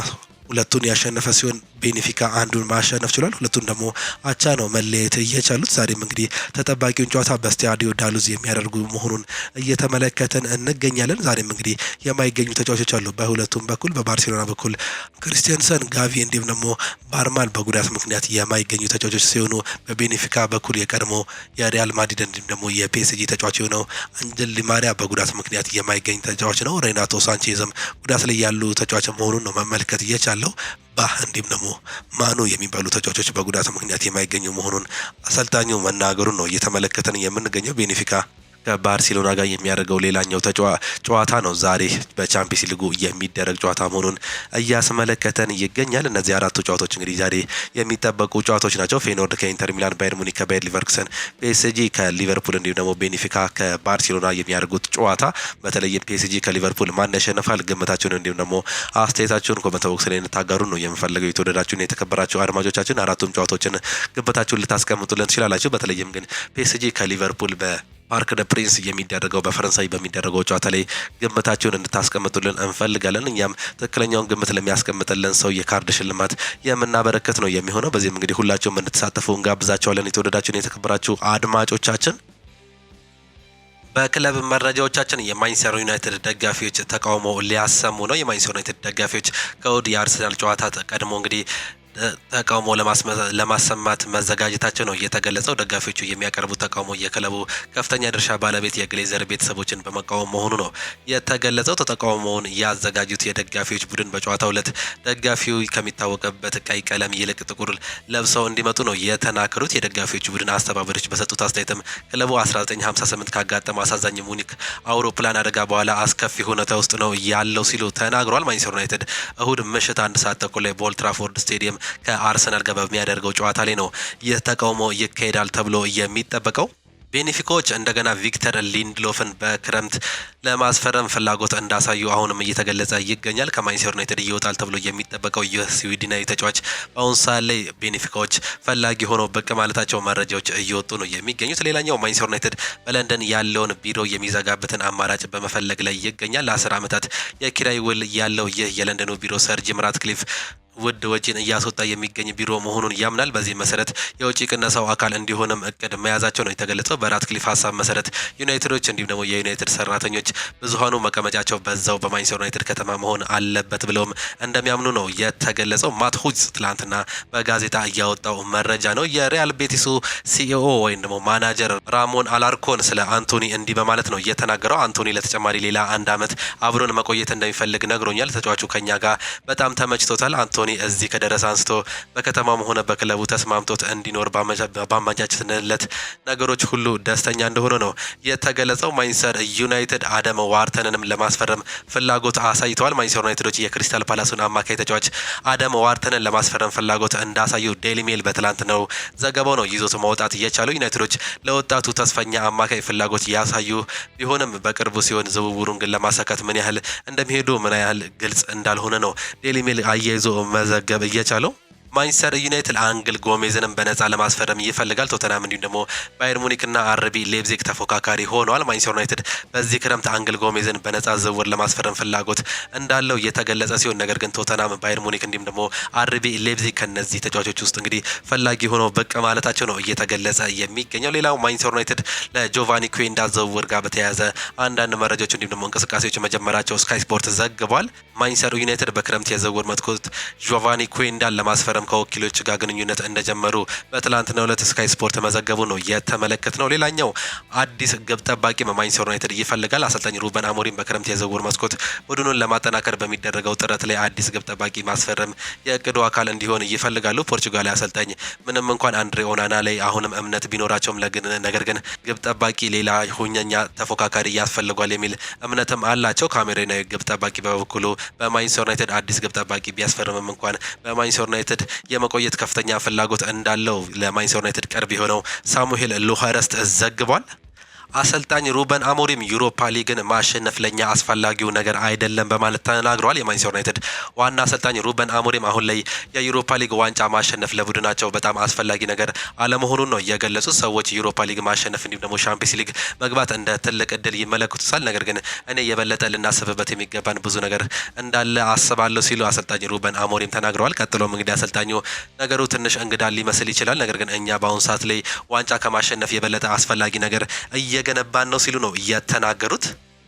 2ቱን ያሸነፈ ሲሆን ቤኔፊካ 1ዱን ማሸነፍ ችሏል። 2ቱን ደግሞ አቻ ነው መለየት እየቻሉት። ዛሬም እንግዲህ ተጠባቂውን ጨዋታ በስታዲዮ ዳሉዝ የሚያደርጉ መሆኑን እየተመለከተን እንገኛለን። ዛሬም እንግዲህ የማይገኙ ተጫዋቾች አሉ በሁለቱም በኩል። በባርሴሎና በኩል ክሪስቲያንሰን፣ ጋቪ እንዲሁም ደግሞ ባርማን በጉዳት ምክንያት የማይገኙ ተጫዋቾች ሲሆኑ በቤኔፊካ በኩል የቀድሞ የሪያል ማድሪድ እንዲሁም ደግሞ የፒኤስጂ ተጫዋች የሆነው አንጀል ዲማሪያ በጉዳት ምክንያት የማይገኝ ተጫዋች ነው። ሬናቶ ሳንቼዝም ጉዳት ላይ ያሉ ተጫዋች መሆኑን ነው መመልከት እየቻለው። እንዲሁም ደግሞ ማኑ የሚባሉ ተጫዋቾች በጉዳት ምክንያት የማይገኙ መሆኑን አሰልጣኙ መናገሩን ነው እየተመለከተን የምንገኘው። ቤኔፊካ ከባርሴሎና ጋር የሚያደርገው ሌላኛው ጨዋታ ነው ዛሬ በቻምፒየንስ ሊጉ የሚደረግ ጨዋታ መሆኑን እያስመለከተን ይገኛል። እነዚህ 4ቱ ጨዋታዎች እንግዲህ ዛሬ የሚጠበቁ ጨዋታዎች ናቸው። ፌኖርድ ከኢንተር ሚላን፣ ባየር ሙኒክ ከባየር ሊቨርኩሰን፣ ፒኤስጂ ከሊቨርፑል እንዲሁም ደግሞ ቤኔፊካ ከባርሴሎና የሚያደርጉት ጨዋታ በተለይም ፒኤስጂ ከሊቨርፑል ማን ያሸንፋል ግምታችሁን እንዲሁም ደግሞ አስተያየታችሁን ኮሜንት ቦክስ ላይ እንድታጋሩ ነው የምፈልገው። የተወደዳችሁና የተከበራችሁ አድማጮቻችን 4ቱም ጨዋታዎችን ግምታችሁን ልታስቀምጡልን ትችላላችሁ። በተለይም ግን ፒኤስጂ ከሊቨርፑል ፓርክ ደ ፕሪንስ የሚደረገው በፈረንሳይ በሚደረገው ጨዋታ ላይ ግምታችሁን እንድታስቀምጡልን እንፈልጋለን። እኛም ትክክለኛውን ግምት ለሚያስቀምጥልን ሰው የካርድ ሽልማት የምናበረከት ነው የሚሆነው። በዚህም እንግዲህ ሁላችሁም እንድትሳተፉ እንጋብዛችኋለን። የተወደዳችሁን የተከበራችሁ አድማጮቻችን በክለብ መረጃዎቻችን የማንቸስተር ዩናይትድ ደጋፊዎች ተቃውሞ ሊያሰሙ ነው። የማንቸስተር ዩናይትድ ደጋፊዎች ከእሁድ የአርሰናል ጨዋታ ቀድሞ እንግዲህ ተቃውሞ ለማሰማት መዘጋጀታቸው ነው የተገለጸው። ደጋፊዎቹ የሚያቀርቡት ተቃውሞ የክለቡ ከፍተኛ ድርሻ ባለቤት የግሌዘር ቤተሰቦችን በመቃወም መሆኑ ነው የተገለጸው። ተቃውሞውን ያዘጋጁት የደጋፊዎች ቡድን በጨዋታው ዕለት ደጋፊው ከሚታወቅበት ቀይ ቀለም ይልቅ ጥቁር ለብሰው እንዲመጡ ነው የተናገሩት። የደጋፊዎቹ ቡድን አስተባባሪዎች በሰጡት አስተያየትም ክለቡ 1958 ካጋጠመው አሳዛኝ ሙኒክ አውሮፕላን አደጋ በኋላ አስከፊ ሁኔታ ውስጥ ነው ያለው ሲሉ ተናግሯል። ማንቸስተር ዩናይትድ እሁድ ምሽት 1 ሰዓት ተኩል ላይ በኦልድ ትራፎርድ ስቴዲየም ከአርሰናል ጋር በሚያደርገው ጨዋታ ላይ ነው ይህ ተቃውሞ ይካሄዳል ተብሎ የሚጠበቀው። ቤኔፊካዎች እንደገና ቪክተር ሊንድሎፍን በክረምት ለማስፈረም ፍላጎት እንዳሳዩ አሁንም እየተገለጸ ይገኛል። ከማንቸስተር ዩናይትድ ይወጣል ተብሎ የሚጠበቀው ይህ ስዊድናዊ ተጫዋች በአሁኑ ሰዓት ላይ ቤኔፊካዎች ፈላጊ ሆነው ብቅ ማለታቸው መረጃዎች እየወጡ ነው የሚገኙት። ሌላኛው ማንቸስተር ዩናይትድ በለንደን ያለውን ቢሮ የሚዘጋበትን አማራጭ በመፈለግ ላይ ይገኛል። ለ10 ዓመታት የኪራይ ውል ያለው ይህ የለንደኑ ቢሮ ሰር ጂም ራትክሊፍ ውድ ወጪን እያስወጣ የሚገኝ ቢሮ መሆኑን ያምናል። በዚህ መሰረት የውጪ ቅነሳው አካል እንዲሆንም እቅድ መያዛቸው ነው የተገለጸው። በራትክሊፍ ሀሳብ መሰረት ዩናይትዶች እንዲሁም ደግሞ የዩናይትድ ሰራተኞች ብዙሃኑ መቀመጫቸው በዛው በማንቸስተር ዩናይትድ ከተማ መሆን አለበት ብለውም እንደሚያምኑ ነው የተገለጸው። ማት ሁጅ ትላንትና በጋዜጣ እያወጣው መረጃ ነው። የሪያል ቤቲሱ ሲኢኦ ወይም ደግሞ ማናጀር ራሞን አላርኮን ስለ አንቶኒ እንዲህ በማለት ነው የተናገረው። አንቶኒ ለተጨማሪ ሌላ 1 ዓመት አብሮን መቆየት እንደሚፈልግ ነግሮኛል። ተጫዋቹ ከኛ ጋር በጣም ተመችቶታል። አንቶኒ ቶኒ እዚህ ከደረሰ አንስቶ በከተማም ሆነ በክለቡ ተስማምቶት እንዲኖር ባመቻችለት ነገሮች ሁሉ ደስተኛ እንደሆነ ነው የተገለጸው። ማንቸስተር ዩናይትድ አደም ዋርተንንም ለማስፈረም ፍላጎት አሳይተዋል። ማንቸስተር ዩናይትዶች የክሪስታል ፓላሱን አማካይ ተጫዋች አደም ዋርተንን ለማስፈረም ፍላጎት እንዳሳዩ ዴይሊ ሜል በትላንት ነው ዘገባው ነው ይዞት መውጣት የቻለው። ዩናይትዶች ለወጣቱ ተስፈኛ አማካይ ፍላጎት ያሳዩ ቢሆንም በቅርቡ ሲሆን ዝውውሩን ግን ለማሳካት ምን ያህል እንደሚሄዱ ምን ያህል ግልጽ እንዳልሆነ ነው ዴይሊ ሜል አያይዞ መዘገብ እየቻለው። ማንቸስተር ዩናይትድ አንግል ጎሜዝንም በነፃ ለማስፈረም ይፈልጋል። ቶተናም እንዲሁም ደግሞ ባየር ሙኒክና አርቢ ሌፕዚግ ተፎካካሪ ሆነዋል። ማንቸስተር ዩናይትድ በዚህ ክረምት አንግል ጎሜዝን በነፃ ዝውውር ለማስፈረም ፍላጎት እንዳለው የተገለጸ ሲሆን ነገር ግን ቶተናም፣ ባየር ሙኒክ እንዲሁም ደግሞ አርቢ ሌፕዚግ ከነዚህ ተጫዋቾች ውስጥ እንግዲህ ፈላጊ ሆነው ብቅ ማለታቸው ነው እየተገለጸ የሚገኘው። ሌላው ማንቸስተር ዩናይትድ ለጆቫኒ ኩዌንዳ ዝውውር ጋር በተያያዘ አንዳንድ መረጃዎች እንዲሁም ደግሞ እንቅስቃሴዎች መጀመራቸው ስካይ ስፖርት ዘግቧል። ማንቸስተር ዩናይትድ በክረምት የዝውውር መስኮት ጆቫኒ ኩዌንዳን ለማስፈረም ከወኪሎች ጋር ግንኙነት እንደጀመሩ በትላንትናው ዕለት ስካይ ስፖርት መዘገቡ ነው የተመለከትነው። ሌላኛው አዲስ ግብ ጠባቂ ማንቸስተር ዩናይትድ ይፈልጋል። አሰልጣኝ ሩበን አሞሪም በክረምት የዝውውር መስኮት ቡድኑን ለማጠናከር በሚደረገው ጥረት ላይ አዲስ ግብ ጠባቂ ማስፈረም የእቅዱ አካል እንዲሆን ይፈልጋሉ። ፖርቹጋላዊ አሰልጣኝ ምንም እንኳን አንድሬ ኦናና ላይ አሁንም እምነት ቢኖራቸውም ነገር ግን ግብ ጠባቂ ሌላ ሁነኛ ተፎካካሪ ያስፈልጓል የሚል እምነትም አላቸው። ካሜሮናዊ ግብ ጠባቂ በበኩሉ በማንቸስተር ዩናይትድ አዲስ ግብ ጠባቂ ቢያስፈርምም እንኳን በማንቸስተር ዩናይትድ የመቆየት ከፍተኛ ፍላጎት እንዳለው ለማንቸስተር ዩናይትድ ቅርብ የሆነው ሳሙኤል ሉሃረስት ዘግቧል። አሰልጣኝ ሩበን አሞሪም ዩሮፓ ሊግን ማሸነፍ ለኛ አስፈላጊው ነገር አይደለም በማለት ተናግረዋል። የማንቸስተር ዩናይትድ ዋና አሰልጣኝ ሩበን አሞሪም አሁን ላይ የዩሮፓ ሊግ ዋንጫ ማሸነፍ ለቡድናቸው በጣም አስፈላጊ ነገር አለመሆኑን ነው የገለጹት። ሰዎች ዩሮፓ ሊግ ማሸነፍ እንዲሁም ደግሞ ሻምፒየንስ ሊግ መግባት እንደ ትልቅ እድል ይመለከቱታል። ነገር ግን እኔ የበለጠ ልናስብበት የሚገባን ብዙ ነገር እንዳለ አስባለሁ ሲሉ አሰልጣኝ ሩበን አሞሪም ተናግረዋል። ቀጥሎም እንግዲህ አሰልጣኙ ነገሩ ትንሽ እንግዳ ሊመስል ይችላል፣ ነገር ግን እኛ በአሁኑ ሰዓት ላይ ዋንጫ ከማሸነፍ የበለጠ አስፈላጊ ነገር እየገነባን ነው ሲሉ ነው እየተናገሩት።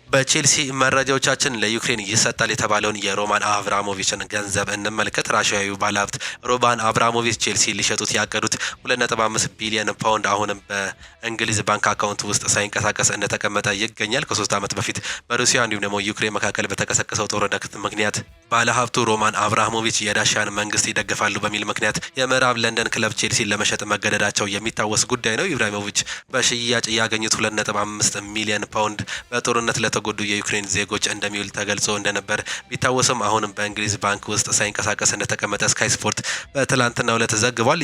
በቼልሲ መረጃዎቻችን ለዩክሬን ይሰጣል የተባለውን የሮማን አብራሞቪችን ገንዘብ እንመልከት። ራሽያዊው ባለሀብት ሮማን አብራሞቪች ቼልሲ ሊሸጡት ያቀዱት 2.5 ቢሊዮን ፓውንድ አሁንም በእንግሊዝ ባንክ አካውንት ውስጥ ሳይንቀሳቀስ እንደተቀመጠ ይገኛል። ከ3 ዓመት በፊት በሩሲያ እንዲሁም ደግሞ ዩክሬን መካከል በተቀሰቀሰው ጦርነት ምክንያት ባለሀብቱ ሮማን አብራሞቪች የራሽያን መንግስት ይደግፋሉ በሚል ምክንያት የምዕራብ ለንደን ክለብ ቼልሲን ለመሸጥ መገደዳቸው የሚታወስ ጉዳይ ነው። ኢብራሂሞቪች በሽያጭ ያገኙት 2.5 ሚሊዮን ፓውንድ በጦርነት ለተጎዱ የዩክሬን ዜጎች እንደሚውል ተገልጾ እንደነበር ቢታወስም አሁንም በእንግሊዝ ባንክ ውስጥ ሳይንቀሳቀስ እንደተቀመጠ ስካይ ስፖርት በትላንትናው ዕለት ዘግቧል።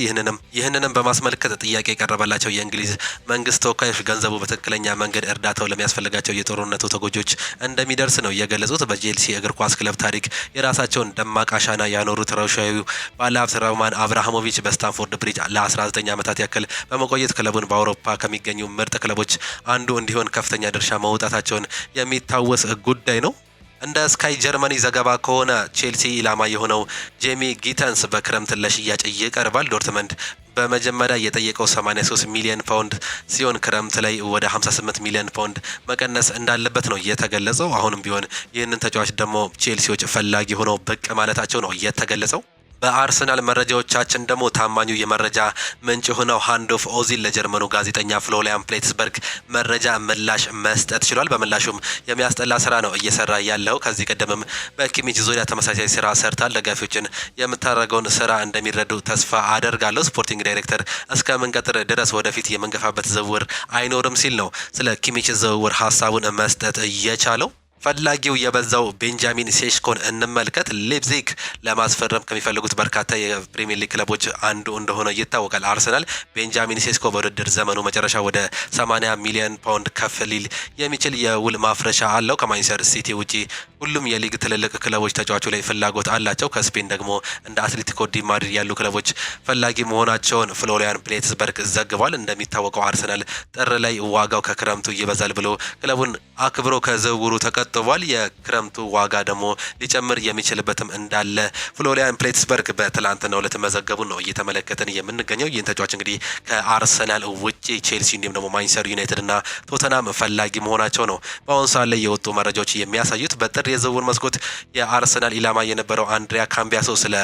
ይህንንም በማስመልከት ጥያቄ የቀረበላቸው የእንግሊዝ መንግስት ተወካዮች ገንዘቡ በትክክለኛ መንገድ እርዳታው ለሚያስፈልጋቸው የጦርነቱ ተጎጆች እንደሚደርስ ነው የገለጹት። በቼልሲ እግር ኳስ ክለብ ታሪክ የራሳቸውን ደማቅ አሻራ ያኖሩት ራሽያዊው ባለሀብት ሮማን አብራሞቪች በስታንፎርድ ብሪጅ ለ19 ዓመታት ያክል በመቆየት ክለቡን በአውሮፓ ከሚገኙ ምርጥ ክለቦች አንዱ እንዲሆን ከፍተኛ ድርሻ መውጣታቸውን የሚታወስ ጉዳይ ነው። እንደ ስካይ ጀርመኒ ዘገባ ከሆነ ቼልሲ ኢላማ የሆነው ጄሚ ጊተንስ በክረምት ለሽያጭ ይቀርባል። ዶርትመንድ በመጀመሪያ የጠየቀው 83 ሚሊዮን ፓውንድ ሲሆን ክረምት ላይ ወደ 58 ሚሊዮን ፓውንድ መቀነስ እንዳለበት ነው የተገለጸው። አሁንም ቢሆን ይህንን ተጫዋች ደግሞ ቼልሲዎች ፈላጊ ሆነው ብቅ ማለታቸው ነው የተገለጸው። በአርሰናል መረጃዎቻችን ደግሞ ታማኙ የመረጃ ምንጭ የሆነው ሃንዶፍ ኦዚል ለጀርመኑ ጋዜጠኛ ፍሎሪያን ፕሌትስበርግ መረጃ ምላሽ መስጠት ችሏል። በምላሹም የሚያስጠላ ስራ ነው እየሰራ ያለው። ከዚህ ቀደምም በኪሚች ዙሪያ ተመሳሳይ ስራ ሰርታል። ደጋፊዎችን የምታደርገውን ስራ እንደሚረዱ ተስፋ አደርጋለሁ። ስፖርቲንግ ዳይሬክተር እስከምንቀጥር ድረስ ወደፊት የምንገፋበት ዝውውር አይኖርም ሲል ነው ስለ ኪሚች ዝውውር ሀሳቡን መስጠት እየቻለው። ፈላጊው የበዛው ቤንጃሚን ሴሽኮን እንመልከት። ሌፕዚግ ለማስፈረም ከሚፈልጉት በርካታ የፕሪሚየር ሊግ ክለቦች አንዱ እንደሆነ ይታወቃል። አርሰናል ቤንጃሚን ሴሽኮ በውድድር ዘመኑ መጨረሻ ወደ 80 ሚሊዮን ፓውንድ ከፍ ሊል የሚችል የውል ማፍረሻ አለው። ከማንቸስተር ሲቲ ውጪ ሁሉም የሊግ ትልልቅ ክለቦች ተጫዋቹ ላይ ፍላጎት አላቸው። ከስፔን ደግሞ እንደ አትሌቲኮ ዲ ማድሪድ ያሉ ክለቦች ፈላጊ መሆናቸውን ፍሎሪያን ፕሌትስበርግ ዘግቧል። እንደሚታወቀው አርሰናል ጥር ላይ ዋጋው ከክረምቱ ይበዛል ብሎ ክለቡን አክብሮ ከዝውውሩ ተቀጥቷል። የክረምቱ ዋጋ ደግሞ ሊጨምር የሚችልበትም እንዳለ ፍሎሪያን ፕሌትስበርግ በትላንትናው ዕለት መዘገቡን ነው እየተመለከተን የምንገኘው። ይህን ተጫዋች እንግዲህ ከአርሰናል ውጪ ቼልሲ እንዲሁም ደግሞ ማንቸስተር ዩናይትድ እና ቶተናም ፈላጊ መሆናቸው ነው በአሁኑ ሰዓት ላይ የወጡ መረጃዎች የሚያሳዩት። በጥር የዝውውር መስኮት የአርሰናል ኢላማ የነበረው አንድሪያ ካምቢያሶ ስለ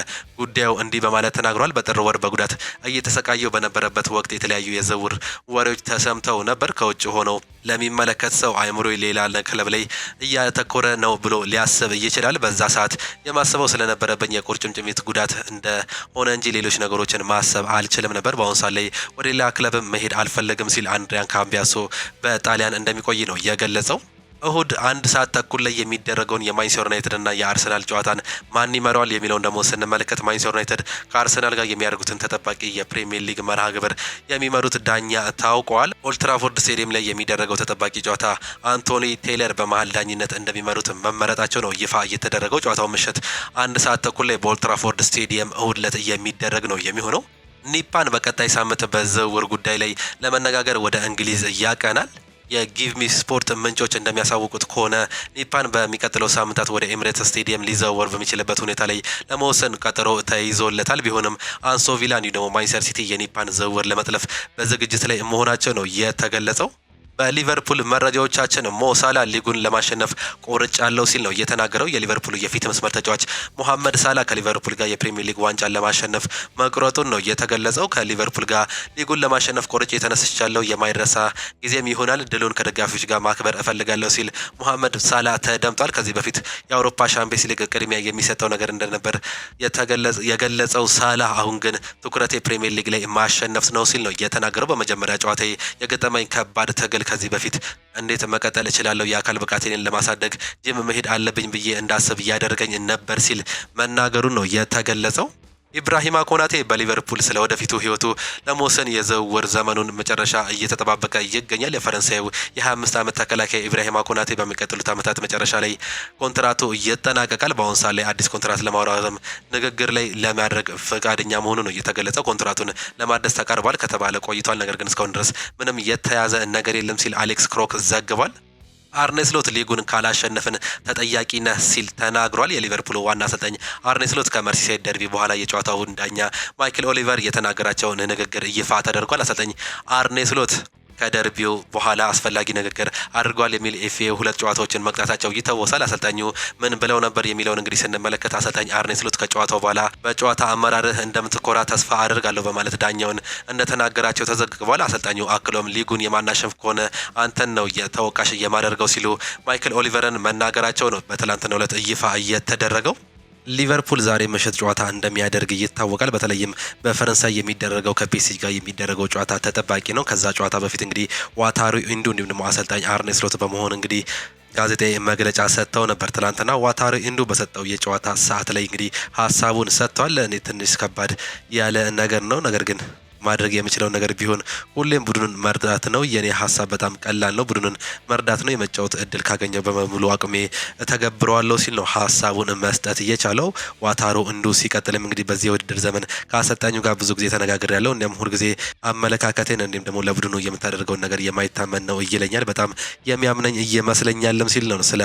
ጉዳዩ እንዲህ በማለት ተናግሯል። በጥር ወር በጉዳት እየተሰቃየው በነበረበት ወቅት የተለያዩ የዝውውር ወሬዎች ተሰምተው ነበር። ከውጭ ሆነው ለሚመለከት ሰው አይምሮ ሌላ ክለብ ላይ ያተኮረ ነው ብሎ ሊያስብ ይችላል። በዛ ሰዓት የማስበው ስለነበረብኝ የቁርጭምጭሚት ጉዳት እንደሆነ እንጂ ሌሎች ነገሮችን ማሰብ አልችልም ነበር። በአሁኑ ሰዓት ላይ ወደ ሌላ ክለብ መሄድ አልፈለግም ሲል አንድሪያን ካምቢያሶ በጣሊያን እንደሚቆይ ነው የገለጸው። እሁድ 1 ሰዓት ተኩል ላይ የሚደረገውን የማንቸስተር ዩናይትድ እና የአርሰናል ጨዋታን ማን ይመራዋል የሚለውን ደግሞ ስንመለከት ማንቸስተር ዩናይትድ ከአርሰናል ጋር የሚያደርጉትን ተጠባቂ የፕሪሚየር ሊግ መርሃ ግብር የሚመሩት ዳኛ ታውቀዋል። ኦልድ ትራፎርድ ስቴዲየም ላይ የሚደረገው ተጠባቂ ጨዋታ አንቶኒ ቴይለር በመሀል ዳኝነት እንደሚመሩት መመረጣቸው ነው ይፋ እየተደረገው። ጨዋታው ምሽት 1 ሰዓት ተኩል ላይ በኦልድ ትራፎርድ ስቴዲየም እሁድ ዕለት የሚደረግ ነው የሚሆነው። ኒፓን በቀጣይ ሳምንት በዝውውር ጉዳይ ላይ ለመነጋገር ወደ እንግሊዝ ያቀናል። የጊቭ ሚ ስፖርት ምንጮች እንደሚያሳውቁት ከሆነ ኒፓን በሚቀጥለው ሳምንታት ወደ ኤምሬትስ ስቴዲየም ሊዘወር በሚችልበት ሁኔታ ላይ ለመወሰን ቀጠሮ ተይዞለታል። ቢሆንም አንሶ ቪላ እንዲሁ ደግሞ ማንቸስተር ሲቲ የኒፓን ዝውውር ለመጥለፍ በዝግጅት ላይ መሆናቸው ነው የተገለጸው። በሊቨርፑል መረጃዎቻችን ሞሳላ ሊጉን ለማሸነፍ ቆርጫለሁ ሲል ነው የተናገረው። የሊቨርፑል የፊት መስመር ተጫዋች ሙሐመድ ሳላ ከሊቨርፑል ጋር የፕሪሚየር ሊግ ዋንጫን ለማሸነፍ መቁረጡን ነው የተገለጸው። ከሊቨርፑል ጋር ሊጉን ለማሸነፍ ቆርጬ የተነስቻለሁ፣ የማይረሳ ጊዜም ይሆናል፣ ድሉን ከደጋፊዎች ጋር ማክበር እፈልጋለሁ ሲል ሙሐመድ ሳላ ተደምጧል። ከዚህ በፊት የአውሮፓ ሻምፒየንስ ሊግ ቅድሚያ የሚሰጠው ነገር እንደነበር የገለጸው ሳላ አሁን ግን ትኩረቴ ፕሪሚየር ሊግ ላይ ማሸነፍ ነው ሲል ነው የተናገረው። በመጀመሪያ ጨዋታ የገጠመኝ ከባድ ትግል ከዚህ በፊት እንዴት መቀጠል እችላለሁ? የአካል ብቃቴን ለማሳደግ ጂም መሄድ አለብኝ ብዬ እንዳስብ እያደረገኝ ነበር ሲል መናገሩን ነው የተገለጸው። ኢብራሂማ ኮናቴ በሊቨርፑል ስለ ወደፊቱ ህይወቱ ለመወሰን የዝውውር ዘመኑን መጨረሻ እየተጠባበቀ ይገኛል። የፈረንሳዩ የ25 ዓመት ተከላካይ ኢብራሂማ ኮናቴ በሚቀጥሉት ዓመታት መጨረሻ ላይ ኮንትራቱ ይጠናቀቃል። በአሁኑ ሰዓት ላይ አዲስ ኮንትራት ለማውራትም ንግግር ላይ ለማድረግ ፈቃደኛ መሆኑ ነው የተገለጸው። ኮንትራቱን ለማደስ ተቃርቧል ከተባለ ቆይቷል። ነገር ግን እስካሁን ድረስ ምንም የተያዘ ነገር የለም ሲል አሌክስ ክሮክ ዘግቧል። አርኔ ስሎት ሊጉን ካላሸነፍን ተጠያቂ ነህ ሲል ተናግሯል። የሊቨርፑል ዋና አሰልጣኝ አርኔ ስሎት ከመርሲሳይድ ደርቢ በኋላ የጨዋታውን ዳኛ ማይክል ኦሊቨር የተናገራቸውን ንግግር ይፋ ተደርጓል። አሰልጣኝ አርኔ ስሎት ከደርቢው በኋላ አስፈላጊ ንግግር አድርጓል የሚል ኤፍኤ 2 ጨዋታዎችን መቅጣታቸው ይታወሳል። አሰልጣኙ ምን ብለው ነበር የሚለውን እንግዲህ ስንመለከት አሰልጣኝ አርኔ ስሎት ከጨዋታው በኋላ በጨዋታ አመራርህ እንደምትኮራ ተስፋ አድርጋለሁ በማለት ዳኛውን እንደተናገራቸው ተዘግቧል። አሰልጣኙ አክሎም ሊጉን የማናሸንፍ ከሆነ አንተን ነው የተወቃሽ የማደርገው ሲሉ ማይክል ኦሊቨርን መናገራቸው ነው በትላንትናው ዕለት ይፋ እየተደረገው። ሊቨርፑል ዛሬ ምሽት ጨዋታ እንደሚያደርግ ይታወቃል። በተለይም በፈረንሳይ የሚደረገው ከፒኤስጂ ጋር የሚደረገው ጨዋታ ተጠባቂ ነው። ከዛ ጨዋታ በፊት እንግዲህ ዋታሩ ኢንዱ እንዲሁም ደግሞ አሰልጣኝ አርኔ ስሎት በመሆን እንግዲህ ጋዜጣዊ መግለጫ ሰጥተው ነበር። ትናንትና ዋታሩ ኢንዱ በሰጠው የጨዋታ ሰዓት ላይ እንግዲህ ሀሳቡን ሰጥቷል። እኔ ትንሽ ከባድ ያለ ነገር ነው፣ ነገር ግን ማድረግ የምችለው ነገር ቢሆን ሁሌም ቡድኑን መርዳት ነው። የኔ ሀሳብ በጣም ቀላል ነው፣ ቡድኑን መርዳት ነው። የመጫወት እድል ካገኘው በሙሉ አቅሜ ተገብረዋለሁ ሲል ነው ሀሳቡን መስጠት እየቻለው ዋታሩ እንዱ። ሲቀጥልም እንግዲህ በዚህ የውድድር ዘመን ከአሰልጣኙ ጋር ብዙ ጊዜ ተነጋግር ያለው እንዲያም ሁልጊዜ አመለካከቴን እንዲሁም ደግሞ ለቡድኑ የምታደርገውን ነገር የማይታመን ነው ይለኛል፣ በጣም የሚያምነኝ እየመስለኛልም ሲል ነው ስለ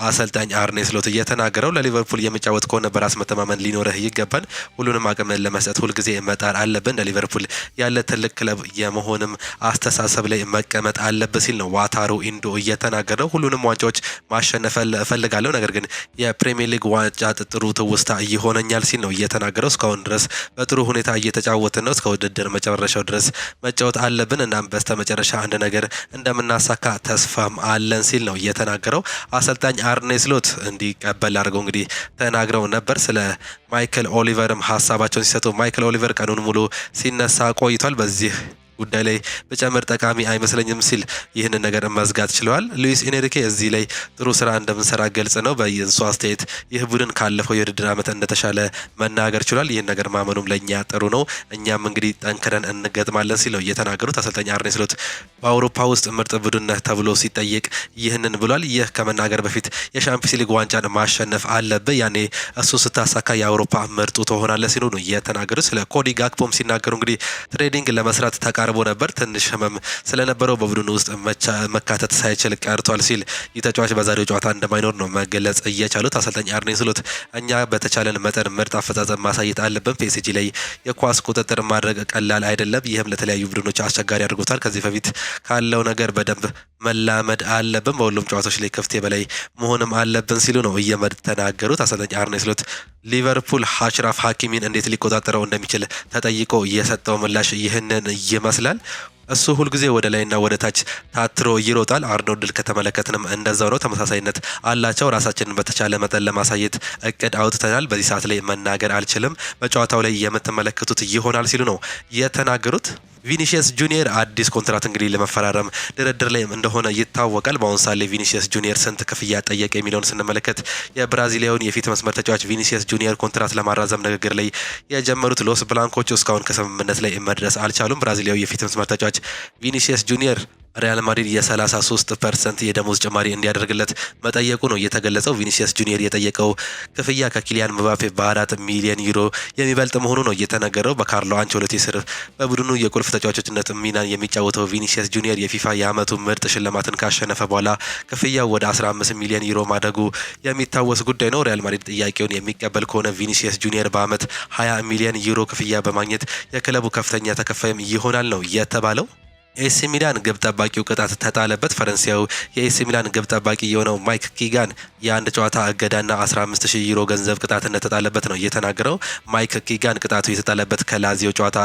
አሰልጣኝ አርኔ ስሎት እየተናገረው። ለሊቨርፑል የመጫወት ከሆነ በራስ መተማመን ሊኖርህ ይገባል፣ ሁሉንም አቅምን ለመስጠት ሁልጊዜ መጣር አለብን፣ ለሊቨርፑል ያለ ትልቅ ክለብ የመሆንም አስተሳሰብ ላይ መቀመጥ አለበት ሲል ነው ዋታሩ ኢንዶ እየተናገረው። ሁሉንም ዋንጫዎች ማሸነፍ እፈልጋለሁ፣ ነገር ግን የፕሪሚየር ሊግ ዋንጫ ጥሩ ትውስታ ይሆነኛል ሲል ነው እየተናገረው። እስካሁን ድረስ በጥሩ ሁኔታ እየተጫወትን ነው፣ እስከ ውድድር መጨረሻው ድረስ መጫወት አለብን፣ እናም በስተ መጨረሻ አንድ ነገር እንደምናሳካ ተስፋም አለን ሲል ነው እየተናገረው። አሰልጣኝ አርኔ ስሎት እንዲቀበል አድርገው እንግዲህ ተናግረው ነበር። ስለ ማይክል ኦሊቨርም ሀሳባቸውን ሲሰጡ ማይክል ኦሊቨር ቀኑን ሙሉ ሲነሳ ቆይቷል። በዚህ ጉዳይ ላይ በጨምር ጠቃሚ አይመስለኝም ሲል ይህንን ነገር መዝጋት ችለዋል። ሉዊስ ኢንሪኬ እዚህ ላይ ጥሩ ስራ እንደምንሰራ ገልጽ ነው። በየእሱ አስተያየት ይህ ቡድን ካለፈው የውድድር ዓመት እንደተሻለ መናገር ችሏል። ይህን ነገር ማመኑም ለእኛ ጥሩ ነው፣ እኛም እንግዲህ ጠንክረን እንገጥማለን ሲል ነው እየተናገሩት። አሰልጣኝ አርኔ ስሎት በአውሮፓ ውስጥ ምርጥ ቡድን ነህ ተብሎ ሲጠየቅ ይህንን ብሏል። ይህ ከመናገር በፊት የሻምፒየንስ ሊግ ዋንጫን ማሸነፍ አለብህ፣ ያኔ እሱን ስታሳካ የአውሮፓ ምርጡ ትሆናለህ ሲሉ ነው እየተናገሩት። ስለ ኮዲ ጋክፖም ሲናገሩ እንግዲህ ትሬዲንግ ለመስራት ተቃርቦ ነበር፣ ትንሽ ህመም ስለነበረው በቡድኑ ውስጥ መካተት ሳይችል ቀርቷል ሲል የተጫዋች በዛሬው ጨዋታ እንደማይኖር ነው መገለጽ እየቻሉት። አሰልጣኝ አርኔ ስሎት እኛ በተቻለን መጠን ምርጥ አፈጻጸም ማሳየት አለብን፣ ፒኤስጂ ላይ የኳስ ቁጥጥር ማድረግ ቀላል አይደለም፣ ይህም ለተለያዩ ቡድኖች አስቸጋሪ አድርጎታል፣ ከዚህ በፊት ካለው ነገር በደንብ መላመድ አለብን፣ በሁሉም ጨዋታዎች ላይ ክፍት በላይ መሆንም አለብን ሲሉ ነው እየተናገሩት። አሰልጣኝ አርኔ ስሎት ሊቨርፑል አሽራፍ ሀኪሚን እንዴት ሊቆጣጠረው እንደሚችል ተጠይቆ የሰጠው ምላሽ ይህንን ይመስላል። እሱ ሁልጊዜ ወደ ላይና ወደ ታች ታትሮ ይሮጣል። አርኖልድን ከተመለከትንም እንደዛው ነው፣ ተመሳሳይነት አላቸው። ራሳችንን በተቻለ መጠን ለማሳየት እቅድ አውጥተናል። በዚህ ሰዓት ላይ መናገር አልችልም፣ በጨዋታው ላይ የምትመለከቱት ይሆናል ሲሉ ነው የተናገሩት። ቪኒሲየስ ጁኒየር አዲስ ኮንትራት እንግዲህ ለመፈራረም ድርድር ላይ እንደሆነ ይታወቃል። በአሁኑ ሰዓት ላይ ቪኒሲየስ ጁኒየር ስንት ክፍያ ጠየቀ የሚለውን ስንመለከት የብራዚሊያውን የፊት መስመር ተጫዋች ቪኒሲየስ ጁኒየር ኮንትራት ለማራዘም ንግግር ላይ የጀመሩት ሎስ ብላንኮች እስካሁን ከስምምነት ላይ መድረስ አልቻሉም። ብራዚሊያዊ የፊት መስመር ተጫዋች ቪኒሲየስ ጁኒየር ሪያል ማድሪድ የ33% የደሞዝ ጭማሪ እንዲያደርግለት መጠየቁ ነው የተገለጸው። ቪኒሲየስ ጁኒየር የጠየቀው ክፍያ ከኪሊያን ምባፔ በ4 ሚሊዮን ዩሮ የሚበልጥ መሆኑ ነው እየተነገረው። በካርሎ አንቸሎቲ ስር በቡድኑ የቁልፍ ተጫዋቾችነት ሚናን የሚጫወተው ቪኒሲየስ ጁኒየር የፊፋ የዓመቱ ምርጥ ሽልማትን ካሸነፈ በኋላ ክፍያው ወደ 15 ሚሊዮን ዩሮ ማደጉ የሚታወስ ጉዳይ ነው። ሪያል ማድሪድ ጥያቄውን የሚቀበል ከሆነ ቪኒሲየስ ጁኒየር በዓመት 20 ሚሊዮን ዩሮ ክፍያ በማግኘት የክለቡ ከፍተኛ ተከፋይም ይሆናል ነው የተባለው። ኤሲ ሚላን ግብ ጠባቂው ቅጣት ተጣለበት። ፈረንሳዩ የኤሲ ሚላን ግብ ጠባቂ የሆነው ማይክ ኪጋን የአንድ ጨዋታ እገዳና 15000 ዩሮ ገንዘብ ቅጣት እንደተጣለበት ነው የተናገረው። ማይክ ኪጋን ቅጣቱ የተጣለበት ከላዚዮ ጨዋታ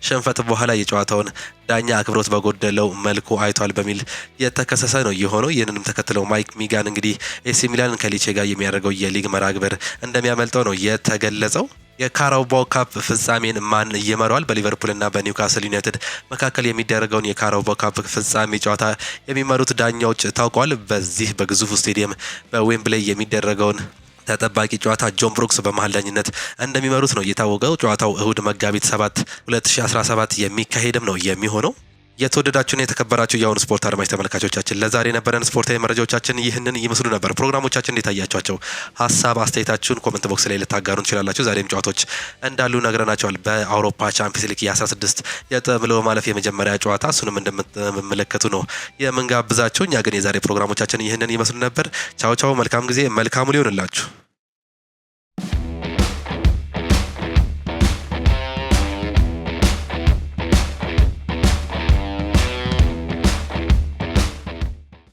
ሽንፈት በኋላ የጨዋታውን ዳኛ አክብሮት በጎደለው መልኩ አይቷል በሚል የተከሰሰ ነው የሆነው። ይህንንም ተከትለው ማይክ ሚጋን እንግዲህ ኤሲ ሚላን ከሊቼ ጋር የሚያደርገው የሊግ መርሃ ግብር እንደሚያመልጠው ነው የተገለጸው። የካራባኦ ካፕ ፍጻሜን ማን ይመራዋል? በሊቨርፑልና በኒውካስል ዩናይትድ መካከል የሚደረገውን የካራባኦ ካፕ ፍጻሜ ጨዋታ የሚመሩት ዳኛዎች ታውቋል። በዚህ በግዙፉ ስቴዲየም በዌምብሌይ የሚደረገውን ተጠባቂ ጨዋታ ጆን ብሩክስ በመሀል ዳኝነት እንደሚመሩት ነው የታወቀው። ጨዋታው እሁድ መጋቢት 7 2017 የሚካሄድም ነው የሚሆነው። የተወደዳችሁና የተከበራችሁ የአሁኑ ስፖርት አድማጭ ተመልካቾቻችን ለዛሬ የነበረን ስፖርታዊ መረጃዎቻችን ይህንን ይመስሉ ነበር። ፕሮግራሞቻችን እንዴት አያችኋቸው? ሀሳብ አስተያየታችሁን ኮመንት ቦክስ ላይ ልታጋሩ እንችላላችሁ። ዛሬም ጨዋታዎች እንዳሉ ነግረናቸዋል። በአውሮፓ ቻምፒየንስ ሊግ የ16 የጥሎ ማለፍ የመጀመሪያ ጨዋታ እሱንም እንደምትመለከቱ ነው የምንጋብዛችሁ። እኛ ግን የዛሬ ፕሮግራሞቻችን ይህንን ይመስሉ ነበር። ቻው ቻው፣ መልካም ጊዜ፣ መልካሙ ሊሆንላችሁ።